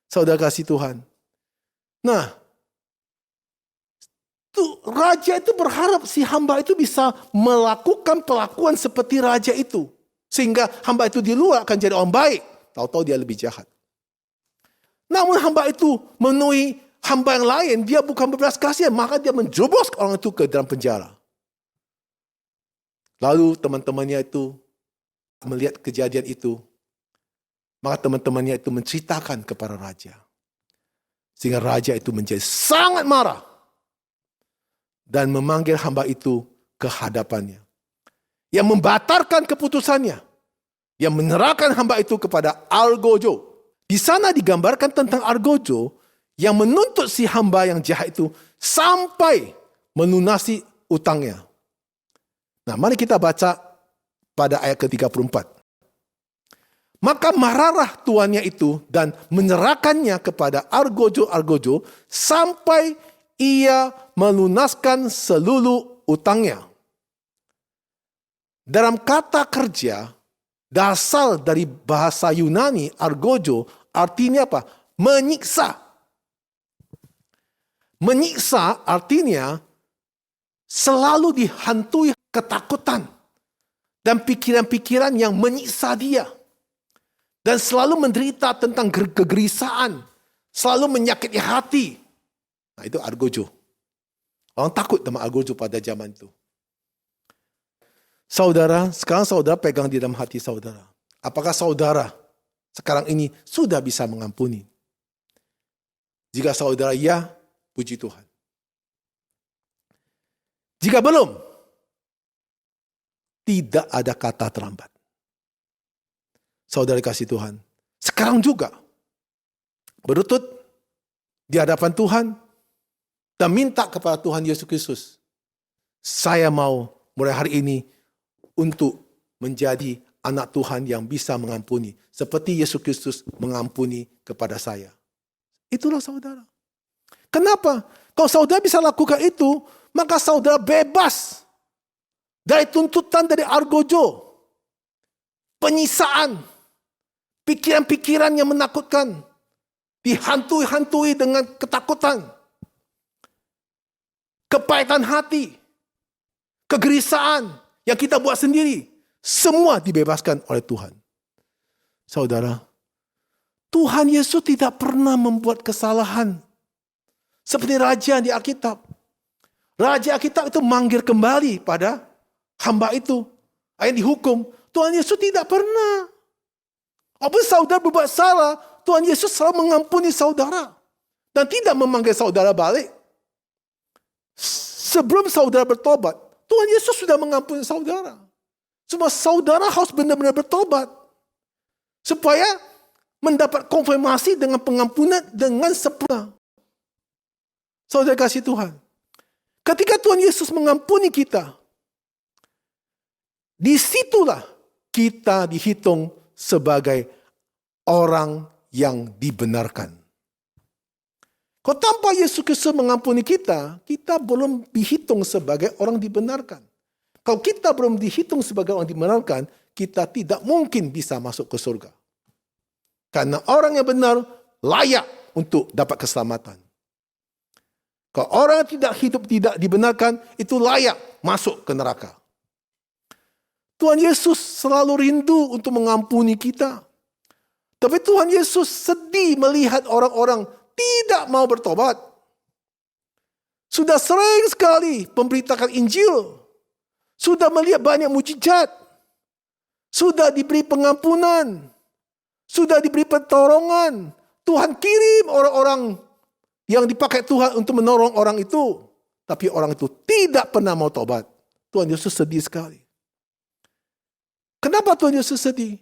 Saudara kasih Tuhan. Nah, raja itu berharap si hamba itu bisa melakukan perlakuan seperti raja itu. Sehingga hamba itu di luar akan jadi orang baik. Tahu-tahu dia lebih jahat. Namun hamba itu memenuhi hamba yang lain. Dia bukan berbelas kasihan. Maka dia menjobos orang itu ke dalam penjara. Lalu teman-temannya itu melihat kejadian itu. Maka teman-temannya itu menceritakan kepada raja. Sehingga raja itu menjadi sangat marah. Dan memanggil hamba itu ke hadapannya. Yang membatalkan keputusannya. Yang menyerahkan hamba itu kepada Argojo. Di sana digambarkan tentang Argojo yang menuntut si hamba yang jahat itu sampai melunasi utangnya. Nah, mari kita baca pada ayat ke-34. Maka marahlah tuannya itu dan menyerahkannya kepada Argojo sampai ia melunaskan seluruh utangnya. Dalam kata kerja, dasar dari bahasa Yunani, Argojo, artinya apa? Menyiksa. Menyiksa artinya selalu dihantui ketakutan dan pikiran-pikiran yang menyiksa dia. dan selalu menderita tentang kegelisahan, selalu menyakiti hati. Nah, itu argojo. Orang takut sama argojo pada zaman itu. Saudara, sekarang saudara pegang di dalam hati saudara. Apakah saudara sekarang ini sudah bisa mengampuni? Jika saudara ya, puji Tuhan. Jika belum, tidak ada kata terlambat. Saudara kasih Tuhan, sekarang juga berlutut di hadapan Tuhan dan minta kepada Tuhan Yesus Kristus, saya mau mulai hari ini untuk menjadi anak Tuhan yang bisa mengampuni, seperti Yesus Kristus mengampuni kepada saya. Itulah saudara. Kenapa? Kalau saudara bisa lakukan itu, maka saudara bebas dari tuntutan dari argojo, penyisaan, pikiran-pikiran yang menakutkan, dihantui-hantui dengan ketakutan, kepahitan hati, kegelisahan yang kita buat sendiri, semua dibebaskan oleh Tuhan. Saudara, Tuhan Yesus tidak pernah membuat kesalahan. Seperti raja di Alkitab. Raja Alkitab itu manggil kembali pada hamba itu yang dihukum. Tuhan Yesus tidak pernah. Apabila saudara berbuat salah, Tuhan Yesus selalu mengampuni saudara. Dan tidak memanggil saudara balik. Sebelum saudara bertobat, Tuhan Yesus sudah mengampuni saudara. Cuma saudara harus benar-benar bertobat. Supaya mendapat konfirmasi dengan pengampunan dengan sempurna. Saudara kasih Tuhan. Ketika Tuhan Yesus mengampuni kita, disitulah kita dihitung sebagai orang yang dibenarkan. Kalau tanpa Yesus Kristus mengampuni kita, kita belum dihitung sebagai orang dibenarkan. Kalau kita belum dihitung sebagai orang dibenarkan, kita tidak mungkin bisa masuk ke surga. Karena orang yang benar layak untuk dapat keselamatan. Kalau orang yang tidak hidup tidak dibenarkan, itu layak masuk ke neraka. Tuhan Yesus selalu rindu untuk mengampuni kita. Tapi Tuhan Yesus sedih melihat orang-orang tidak mau bertobat. Sudah sering sekali memberitakan Injil. Sudah melihat banyak mujizat. Sudah diberi pengampunan. Sudah diberi pertolongan. Tuhan kirim orang-orang yang dipakai Tuhan untuk menolong orang itu. Tapi orang itu tidak pernah mau tobat. Tuhan Yesus sedih sekali. Kenapa Tuhan Yesus sedih?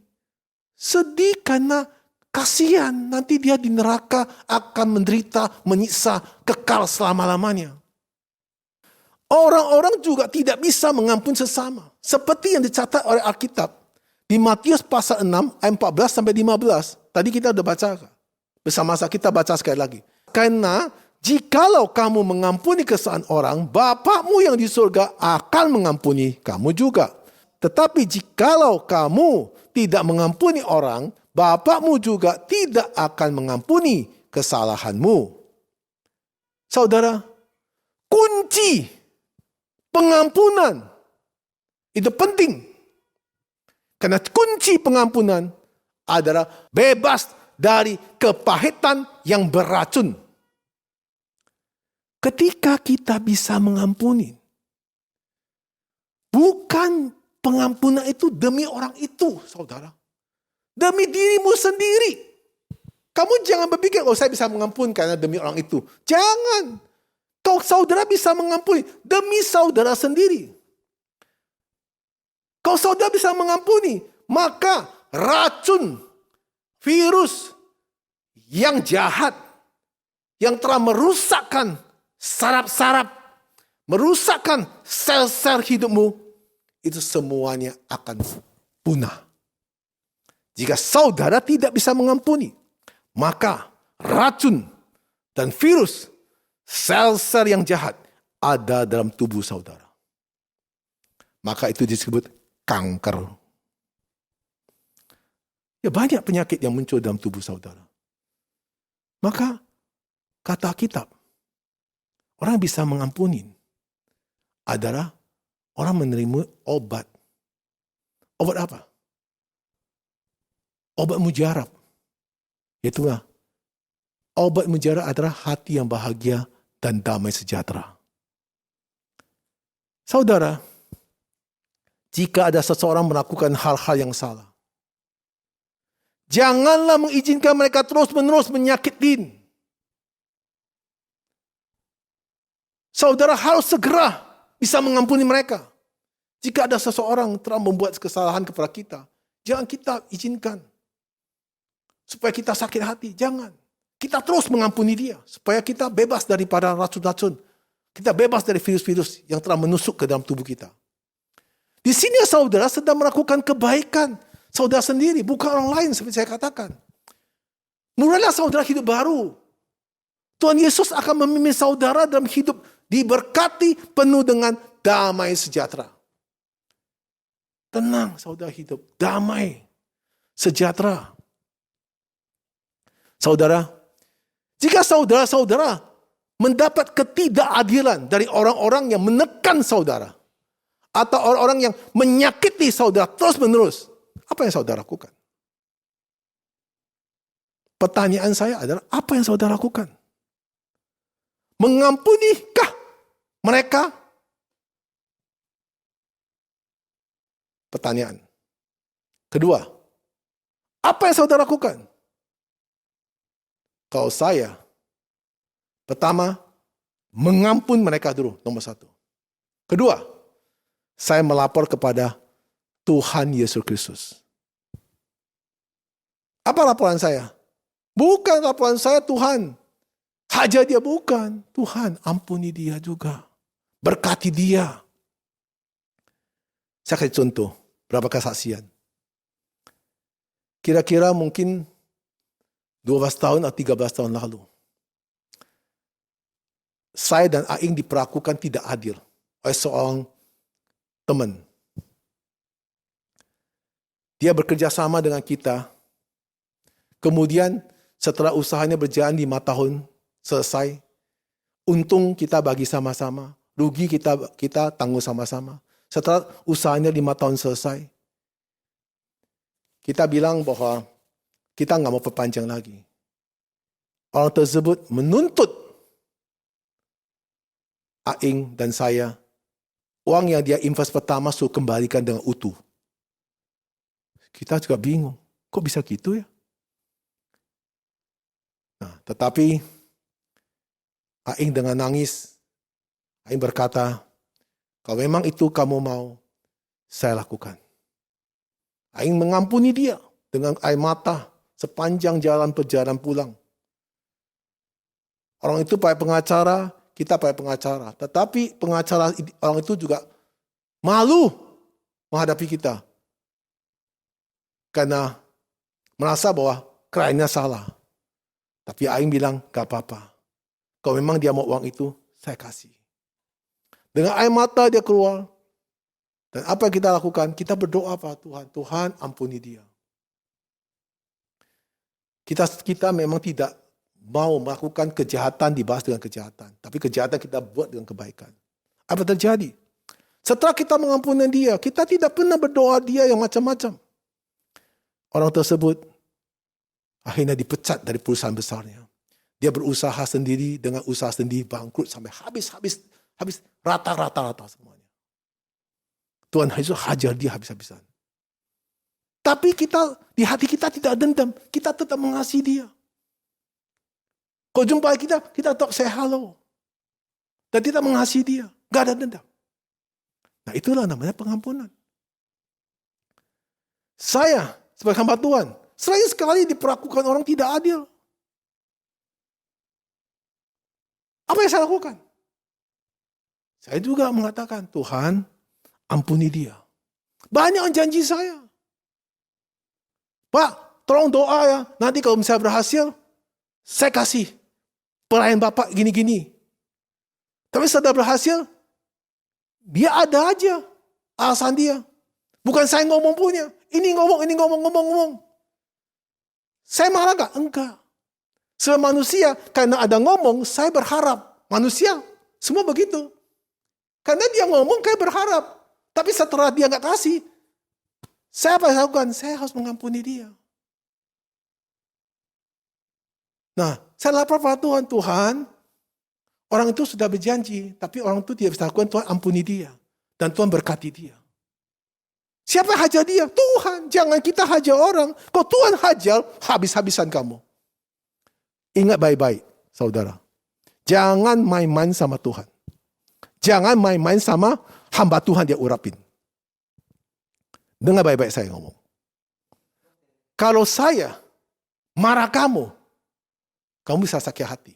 Sedih karena kasihan nanti dia di neraka akan menderita, menyiksa, kekal selama-lamanya. Orang-orang juga tidak bisa mengampuni sesama. Seperti yang dicatat oleh Alkitab. Di Matius pasal 6 ayat 14 sampai 15. Tadi kita sudah baca. Bersama-sama kita baca sekali lagi. Karena jikalau kamu mengampuni kesalahan orang, Bapakmu yang di surga akan mengampuni kamu juga. Tetapi jikalau kamu tidak mengampuni orang, Bapakmu juga tidak akan mengampuni kesalahanmu. Saudara, kunci pengampunan itu penting. Karena kunci pengampunan adalah bebas dari kepahitan yang beracun. Ketika kita bisa mengampuni, bukan pengampunan itu demi orang itu, saudara. Demi dirimu sendiri. Kamu jangan berpikir, oh saya bisa mengampuni karena demi orang itu. Jangan. Kalau saudara bisa mengampuni, demi saudara sendiri. Kalau saudara bisa mengampuni, maka racun, virus yang jahat, yang telah merusakkan saraf-saraf, merusakkan sel-sel hidupmu, itu semuanya akan punah. Jika saudara tidak bisa mengampuni, maka racun dan virus, sel-sel yang jahat ada dalam tubuh saudara. Maka itu disebut kanker. Ya banyak penyakit yang muncul dalam tubuh saudara. Maka kata Alkitab, orang yang bisa mengampuni adalah orang menerima obat. Obat apa? obat mujarab. Itulah. Obat mujarab adalah hati yang bahagia dan damai sejahtera. Saudara, jika ada seseorang melakukan hal-hal yang salah, janganlah mengizinkan mereka terus-menerus menyakitin. Saudara harus segera bisa mengampuni mereka. Jika ada seseorang telah membuat kesalahan kepada kita, jangan kita izinkan supaya kita sakit hati. Jangan. Kita terus mengampuni dia supaya kita bebas daripada racun-racun. Kita bebas dari virus-virus yang telah menusuk ke dalam tubuh kita. Di sini saudara sedang melakukan kebaikan saudara sendiri, bukan orang lain seperti saya katakan. Mulailah saudara hidup baru. Tuhan Yesus akan memimpin saudara dalam hidup diberkati penuh dengan damai sejahtera. Tenang saudara hidup, damai, sejahtera. Saudara, jika saudara-saudara mendapat ketidakadilan dari orang-orang yang menekan saudara, atau orang-orang yang menyakiti saudara terus-menerus, apa yang saudara lakukan? Pertanyaan saya adalah, apa yang saudara lakukan? Mengampunikah mereka? Pertanyaan. Kedua, apa yang saudara lakukan? Kalau saya, pertama, mengampun mereka dulu, nomor satu. Kedua, saya melapor kepada Tuhan Yesus Kristus. Apa laporan saya? Bukan laporan saya Tuhan, hajar dia, bukan. Tuhan, ampuni dia juga. Berkati dia. Saya kasih contoh, berapa kesaksian. Kira-kira mungkin 12 tahun atau 13 tahun lalu, saya dan Aing diperlakukan tidak adil oleh seorang teman. Dia bekerja sama dengan kita. Kemudian setelah usahanya berjalan 5 tahun selesai, untung kita bagi sama-sama, rugi kita tanggung sama-sama. Setelah usahanya 5 tahun selesai, kita bilang bahwa kita nggak mau perpanjang lagi. Orang tersebut menuntut Aing dan saya, uang yang dia invest pertama suruh kembalikan dengan utuh. Kita juga bingung, kok bisa gitu ya? Nah, tetapi Aing dengan nangis, Aing berkata, kalau memang itu kamu mau, saya lakukan. Aing mengampuni dia dengan air mata sepanjang jalan perjalanan pulang. Orang itu pakai pengacara, kita pakai pengacara. Tetapi pengacara orang itu juga malu menghadapi kita. Karena merasa bahwa kliennya salah. Tapi Aing bilang, gak apa-apa. Kalau memang dia mau uang itu, saya kasih. Dengan air mata dia keluar. Dan apa yang kita lakukan? Kita berdoa pada Tuhan. Tuhan ampuni dia. Kita memang tidak mau melakukan kejahatan dibalas dengan kejahatan. Tapi kejahatan kita buat dengan kebaikan. Apa terjadi? Setelah kita mengampuni dia, kita tidak pernah berdoa dia yang macam-macam. Orang tersebut akhirnya dipecat dari perusahaan besarnya. Dia berusaha sendiri dengan usaha sendiri, bangkrut sampai habis rata semuanya. Tuhan Yesus hajar dia habis-habisan. Tapi di hati kita tidak dendam, kita tetap mengasihi dia. Kalau jumpa kita tetap say hello. Dan kita mengasihi dia, gak ada dendam. Nah, itulah namanya pengampunan. Saya sebagai hamba Tuhan, sering sekali diperlakukan orang tidak adil. Apa yang saya lakukan? Saya juga mengatakan, Tuhan ampuni dia. Banyak yang janji saya. Pak, tolong doa ya. Nanti kalau misalnya berhasil, saya kasih pelayan Bapak gini-gini. Tapi setelah berhasil, dia ada aja alasan dia. Bukan saya ngomong punya. Ini ngomong. Saya marah gak? Enggak. Sebagai manusia, karena ada ngomong, saya berharap. Manusia, semua begitu. Karena dia ngomong, kayak berharap. Tapi setelah dia gak kasih, apa yang saya lakukan? Saya harus mengampuni dia. Nah, saya lapor pada Tuhan, Tuhan, orang itu sudah berjanji, tapi orang itu tidak bisa lakukan, Tuhan ampuni dia. Dan Tuhan berkati dia. Siapa yang hajar dia? Tuhan. Jangan kita hajar orang. Kalau Tuhan hajar, habis-habisan kamu. Ingat baik-baik, saudara. Jangan main-main sama Tuhan. Jangan main-main sama hamba Tuhan dia urapin. Dengar baik-baik saya ngomong. Kalau saya marah kamu bisa sakit hati.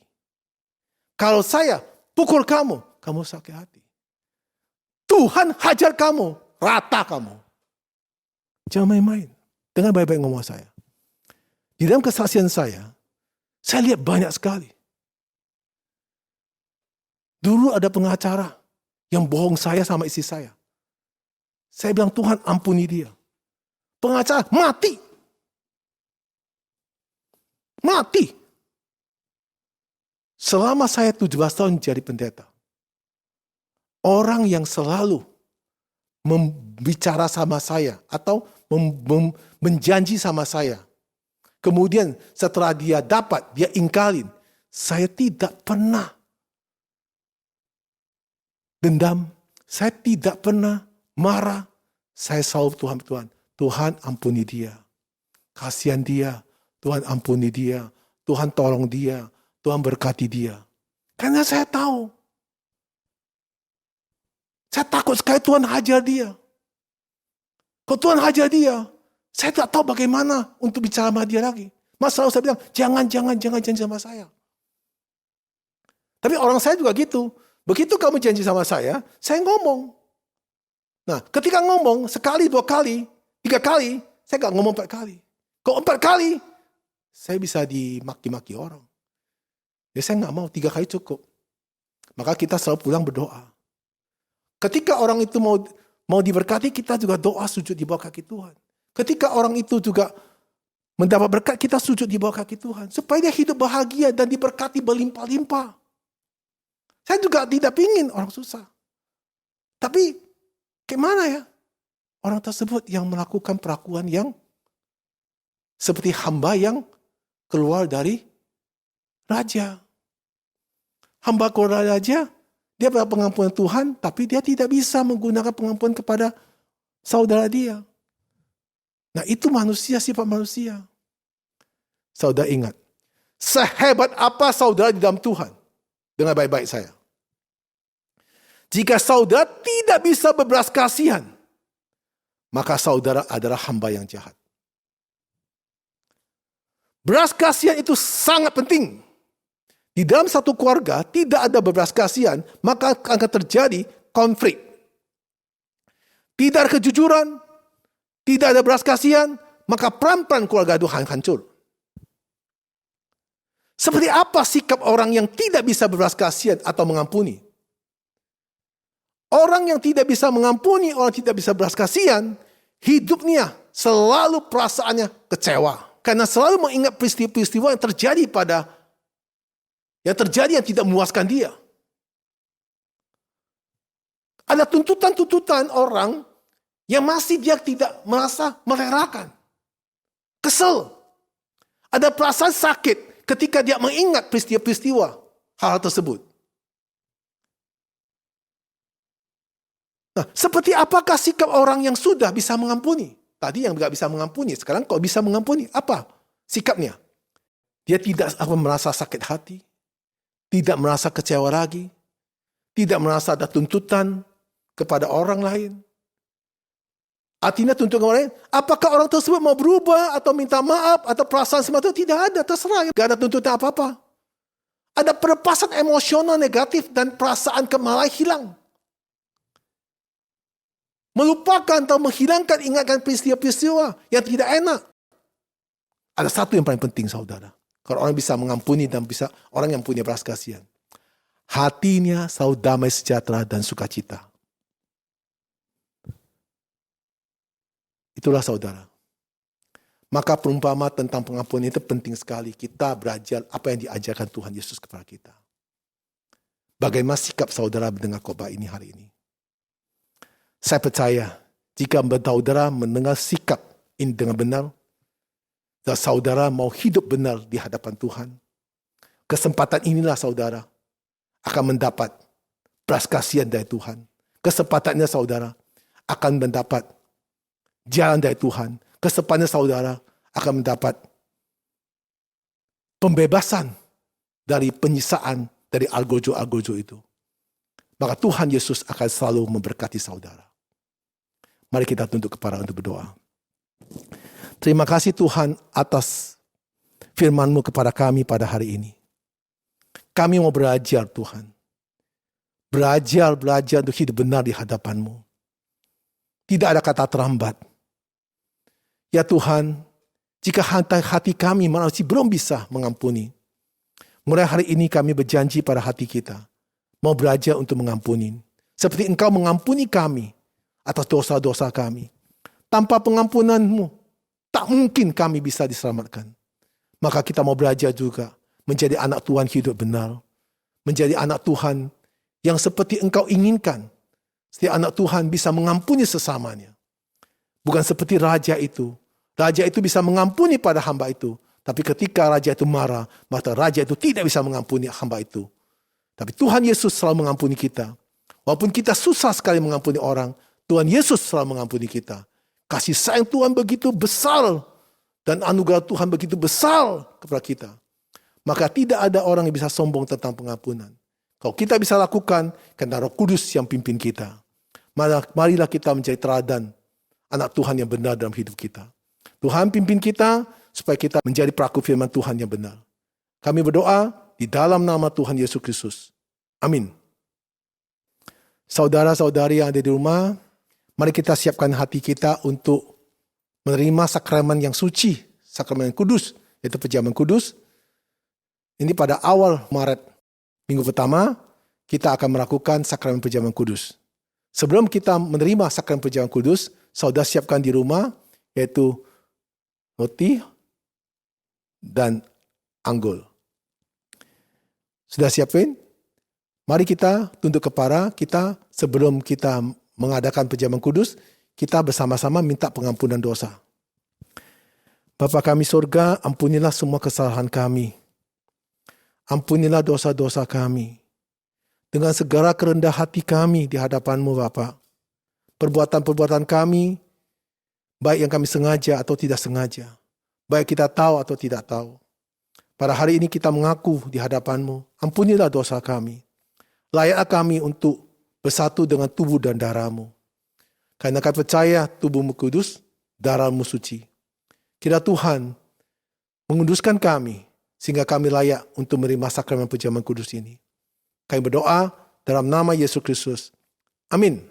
Kalau saya pukul kamu sakit hati. Tuhan hajar kamu, rata kamu. Jangan main-main. Dengar baik-baik ngomong saya. Di dalam kesaksian saya lihat banyak sekali. Dulu ada pengacara yang bohong saya sama istri saya. Saya bilang, Tuhan ampuni dia. Pengacara mati. Mati. Selama saya 17 tahun jadi pendeta. Orang yang selalu membicara sama saya atau menjanji sama saya. Kemudian setelah dia dapat, dia ingkarin. Saya tidak pernah dendam. Saya tidak pernah marah. Saya selalu Tuhan ampuni dia. Kasihan dia. Tuhan ampuni dia. Tuhan tolong dia. Tuhan berkati dia. Karena saya tahu. Saya takut sekali Tuhan hajar dia. Kalau Tuhan hajar dia, saya tidak tahu bagaimana untuk bicara sama dia lagi. Masalah saya bilang, jangan janji sama saya. Tapi orang saya juga gitu. Begitu kamu janji sama saya ngomong. Nah, ketika ngomong, sekali, 2 kali, 3 kali, saya gak ngomong 4 kali. Kalau 4 kali, saya bisa dimaki-maki orang. Ya saya gak mau, 3 kali cukup. Maka kita selalu pulang berdoa. Ketika orang itu mau diberkati, kita juga doa sujud di bawah kaki Tuhan. Ketika orang itu juga mendapat berkat, kita sujud di bawah kaki Tuhan. Supaya dia hidup bahagia dan diberkati berlimpah-limpah. Saya juga tidak ingin orang susah. Tapi gimana ya? Orang tersebut yang melakukan perlakuan yang seperti hamba yang keluar dari raja. Hamba keluar dari raja, dia dapat pengampunan Tuhan, tapi dia tidak bisa menggunakan pengampunan kepada saudara dia. Nah itu manusia, sifat manusia. Saudara ingat, sehebat apa saudara di dalam Tuhan? Dengar baik-baik saya. Jika saudara tidak bisa berbelas kasihan, maka saudara adalah hamba yang jahat. Belas kasihan itu sangat penting. Di dalam satu keluarga tidak ada berbelas kasihan, maka akan terjadi konflik. Tidak ada kejujuran, tidak ada belas kasihan, maka pelan-pelan keluarga itu hancur. Seperti apa sikap orang yang tidak bisa berbelas kasihan atau mengampuni? Orang yang tidak bisa mengampuni, orang tidak bisa berbelas kasihan, hidupnya selalu perasaannya kecewa. Karena selalu mengingat peristiwa-peristiwa yang terjadi yang tidak memuaskan dia. Ada tuntutan-tuntutan orang yang masih dia tidak merasa merelakan. Kesel. Ada perasaan sakit ketika dia mengingat peristiwa-peristiwa hal tersebut. Nah, seperti apakah sikap orang yang sudah bisa mengampuni? Tadi yang tidak bisa mengampuni, sekarang kok bisa mengampuni? Apa sikapnya? Dia tidak akan merasa sakit hati, tidak merasa kecewa lagi, tidak merasa ada tuntutan kepada orang lain. Artinya tuntutan orang lain, apakah orang tersebut mau berubah atau minta maaf atau perasaan semacam itu? Tidak ada, terserah. Tidak ada tuntutan apa-apa. Ada pelepasan emosional negatif dan perasaan kemalah hilang. Melupakan atau menghilangkan ingatan peristiwa-peristiwa yang tidak enak. Ada satu yang paling penting saudara. Kalau orang bisa mengampuni dan bisa orang yang punya belas kasihan. Hatinya selalu damai sejahtera dan sukacita. Itulah saudara. Maka perumpamaan tentang pengampunan itu penting sekali. Kita belajar apa yang diajarkan Tuhan Yesus kepada kita. Bagaimana sikap saudara mendengar khotbah ini hari ini. Saya percaya jika saudara mendengar sikap ini dengan benar, dan saudara mau hidup benar di hadapan Tuhan, Kesempatan inilah saudara akan mendapat belas kasihan dari Tuhan. Kesempatannya saudara akan mendapat jalan dari Tuhan. Kesempatannya saudara akan mendapat pembebasan dari penyisaan dari algojo-algojo itu. Maka Tuhan Yesus akan selalu memberkati saudara. Mari kita tunduk kepala untuk berdoa. Terima kasih Tuhan atas firman-Mu kepada kami pada hari ini. Kami mau belajar Tuhan. Belajar untuk hidup benar di hadapan-Mu. Tidak ada kata terlambat. Ya Tuhan, jika hati kami masih belum bisa mengampuni, mulai hari ini kami berjanji pada hati kita, mau belajar untuk mengampuni. Seperti Engkau mengampuni kami atas dosa-dosa kami. Tanpa pengampunan-Mu, tak mungkin kami bisa diselamatkan. Maka kita mau belajar juga menjadi anak Tuhan hidup benar. Menjadi anak Tuhan yang seperti Engkau inginkan. Setiap anak Tuhan bisa mengampuni sesamanya. Bukan seperti raja itu. Raja itu bisa mengampuni pada hamba itu. Tapi ketika raja itu marah, maka raja itu tidak bisa mengampuni hamba itu. Tapi Tuhan Yesus selalu mengampuni kita. Walaupun kita susah sekali mengampuni orang, Tuhan Yesus selalu mengampuni kita. Kasih sayang Tuhan begitu besar dan anugerah Tuhan begitu besar kepada kita. Maka tidak ada orang yang bisa sombong tentang pengampunan. Kalau kita bisa lakukan, karena Roh Kudus yang pimpin kita. Marilah kita menjadi teladan anak Tuhan yang benar dalam hidup kita. Tuhan pimpin kita supaya kita menjadi pelaku firman Tuhan yang benar. Kami berdoa di dalam nama Tuhan Yesus Kristus. Amin. Saudara-saudari yang ada di rumah, mari kita siapkan hati kita untuk menerima sakramen yang suci, sakramen yang kudus, yaitu perjamuan kudus. Ini pada awal Maret, minggu pertama, kita akan melakukan sakramen perjamuan kudus. Sebelum kita menerima sakramen perjamuan kudus, saudara siapkan di rumah, yaitu roti dan anggul. Sudah siapin? Mari kita tunduk kepala kita sebelum kita mengadakan perjamuan kudus, kita bersama-sama minta pengampunan dosa. Bapa kami surga, ampunilah semua kesalahan kami. Ampunilah dosa-dosa kami. Dengan segala kerendah hati kami di hadapan-Mu Bapa. Perbuatan-perbuatan kami, baik yang kami sengaja atau tidak sengaja. Baik kita tahu atau tidak tahu. Pada hari ini kita mengaku di hadapan-Mu. Ampunilah dosa kami. Layaklah kami untuk bersatu dengan tubuh dan darah-Mu. Karena kami percaya tubuh-Mu kudus, darah-Mu suci. Kiranya Tuhan menguduskan kami, sehingga kami layak untuk menerima sakramen perjamuan kudus ini. Kami berdoa dalam nama Yesus Kristus. Amin.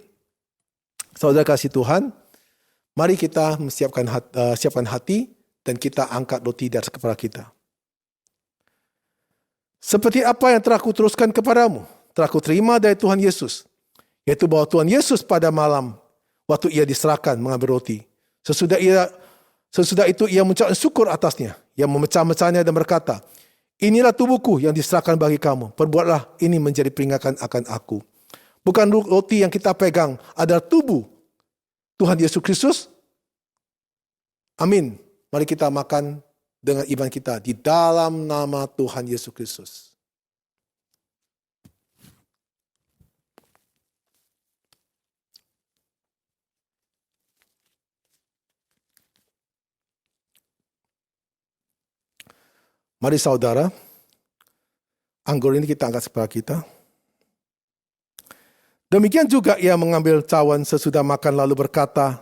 Saudara kasih Tuhan, mari kita siapkan hati dan kita angkat roti di atas kepala kita. Seperti apa yang telah kuteruskan kepadamu, telah kuterima dari Tuhan Yesus, yaitu bahwa Tuhan Yesus pada malam, waktu ia diserahkan mengambil roti, sesudah itu ia mengucapkan syukur atasnya, ia memecah-mecahnya dan berkata, inilah tubuhku yang diserahkan bagi kamu, perbuatlah ini menjadi peringatan akan aku. Bukan roti yang kita pegang adalah tubuh Tuhan Yesus Kristus. Amin. Mari kita makan dengan iman kita di dalam nama Tuhan Yesus Kristus. Mari saudara, anggur ini kita angkat sebelah kita. Demikian juga ia mengambil cawan sesudah makan lalu berkata,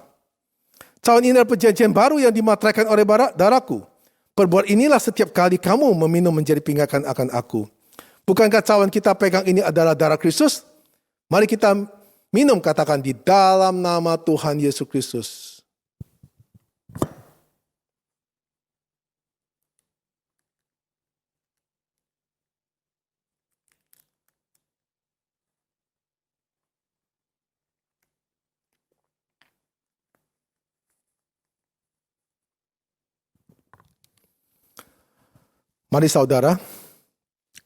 cawan ini adalah perjanjian baru yang dimateraikan oleh darahku. Perbuat inilah setiap kali kamu meminum menjadi peringatan akan aku. Bukankah cawan kita pegang ini adalah darah Kristus? Mari kita minum, katakan di dalam nama Tuhan Yesus Kristus. Mari saudara,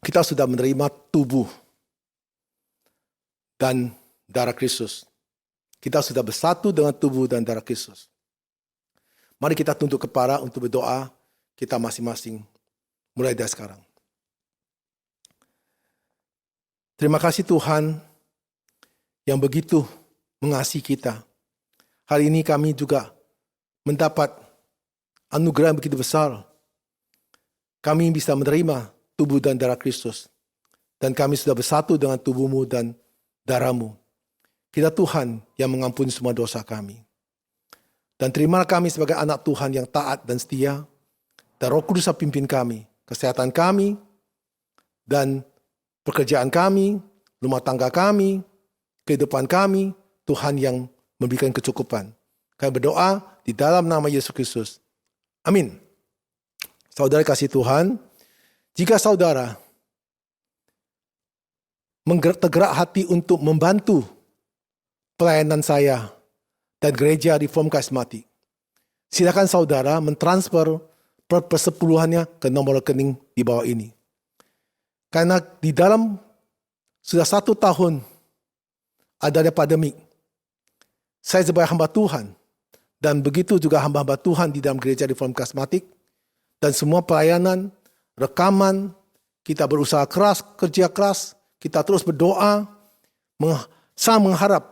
kita sudah menerima tubuh dan darah Kristus. Kita sudah bersatu dengan tubuh dan darah Kristus. Mari kita tunduk kepala untuk berdoa kita masing-masing mulai dari sekarang. Terima kasih Tuhan yang begitu mengasihi kita. Hari ini kami juga mendapat anugerah yang begitu besar. Kami bisa menerima tubuh dan darah Kristus. Dan kami sudah bersatu dengan tubuhmu dan darahmu. Kita Tuhan yang mengampuni semua dosa kami. Dan terimalah kami sebagai anak Tuhan yang taat dan setia. Dan Roh Kudus pimpin kami, kesehatan kami, dan pekerjaan kami, rumah tangga kami, kehidupan kami, Tuhan yang memberikan kecukupan. Kami berdoa di dalam nama Yesus Kristus. Amin. Saudara kasih Tuhan, jika saudara tergerak hati untuk membantu pelayanan saya dan gereja Reform Karismatik, silakan saudara mentransfer persepuluhannya ke nomor rekening di bawah ini. Karena di dalam sudah 1 tahun adanya pandemik, saya sebagai hamba Tuhan, dan begitu juga hamba-hamba Tuhan di dalam gereja Reform Karismatik, dan semua pelayanan, rekaman, kita berusaha keras, kerja keras, kita terus berdoa, saya mengharap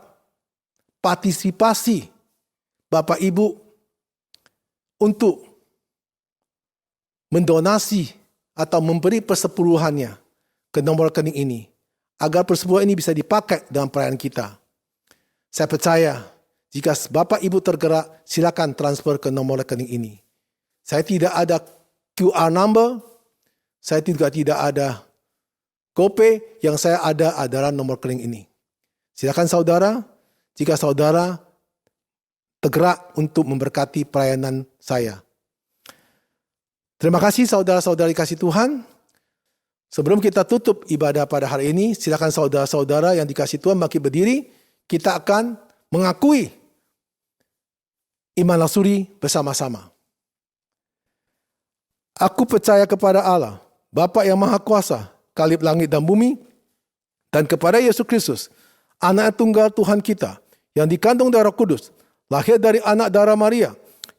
partisipasi Bapak Ibu untuk mendonasi atau memberi persepuluhannya ke nomor rekening ini, agar persepuluhan ini bisa dipakai dalam pelayanan kita. Saya percaya, jika Bapak Ibu tergerak, silakan transfer ke nomor rekening ini. Saya tidak ada QR number, saya juga tidak ada GoPay, yang saya ada adalah nomor rekening ini. Silakan saudara, jika saudara tergerak untuk memberkati pelayanan saya. Terima kasih saudara-saudari kasih Tuhan. Sebelum kita tutup ibadah pada hari ini, silakan saudara-saudara yang dikasih Tuhan bangkit berdiri. Kita akan mengakui iman lasuri bersama-sama. Aku percaya kepada Allah, Bapa yang Maha Kuasa, Kalib langit dan bumi, dan kepada Yesus Kristus, Anak Tunggal Tuhan kita, yang dikandung dari Roh Kudus, lahir dari anak darah Maria,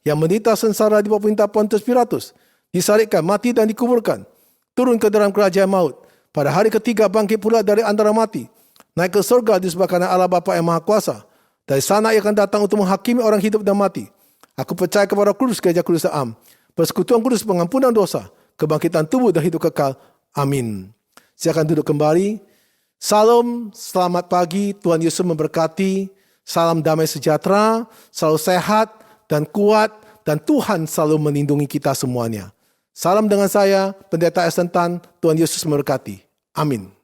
yang menderita sengsara di bawah perintah Pontius Pilatus, disalibkan, mati dan dikuburkan, turun ke dalam kerajaan maut, pada hari ketiga bangkit pula dari antara mati, naik ke surga di sebelah kanan Allah Bapa yang Maha Kuasa. Dari sana ia akan datang untuk menghakimi orang hidup dan mati. Aku percaya kepada Kudus, gereja kudus am, persekutuan kudus, pengampunan dosa, kebangkitan tubuh dan hidup kekal. Amin. Silakan duduk kembali. Salam, selamat pagi, Tuhan Yesus memberkati. Salam damai sejahtera, selalu sehat dan kuat, dan Tuhan selalu melindungi kita semuanya. Salam dengan saya, Pendeta Esentan, Tuhan Yesus memberkati. Amin.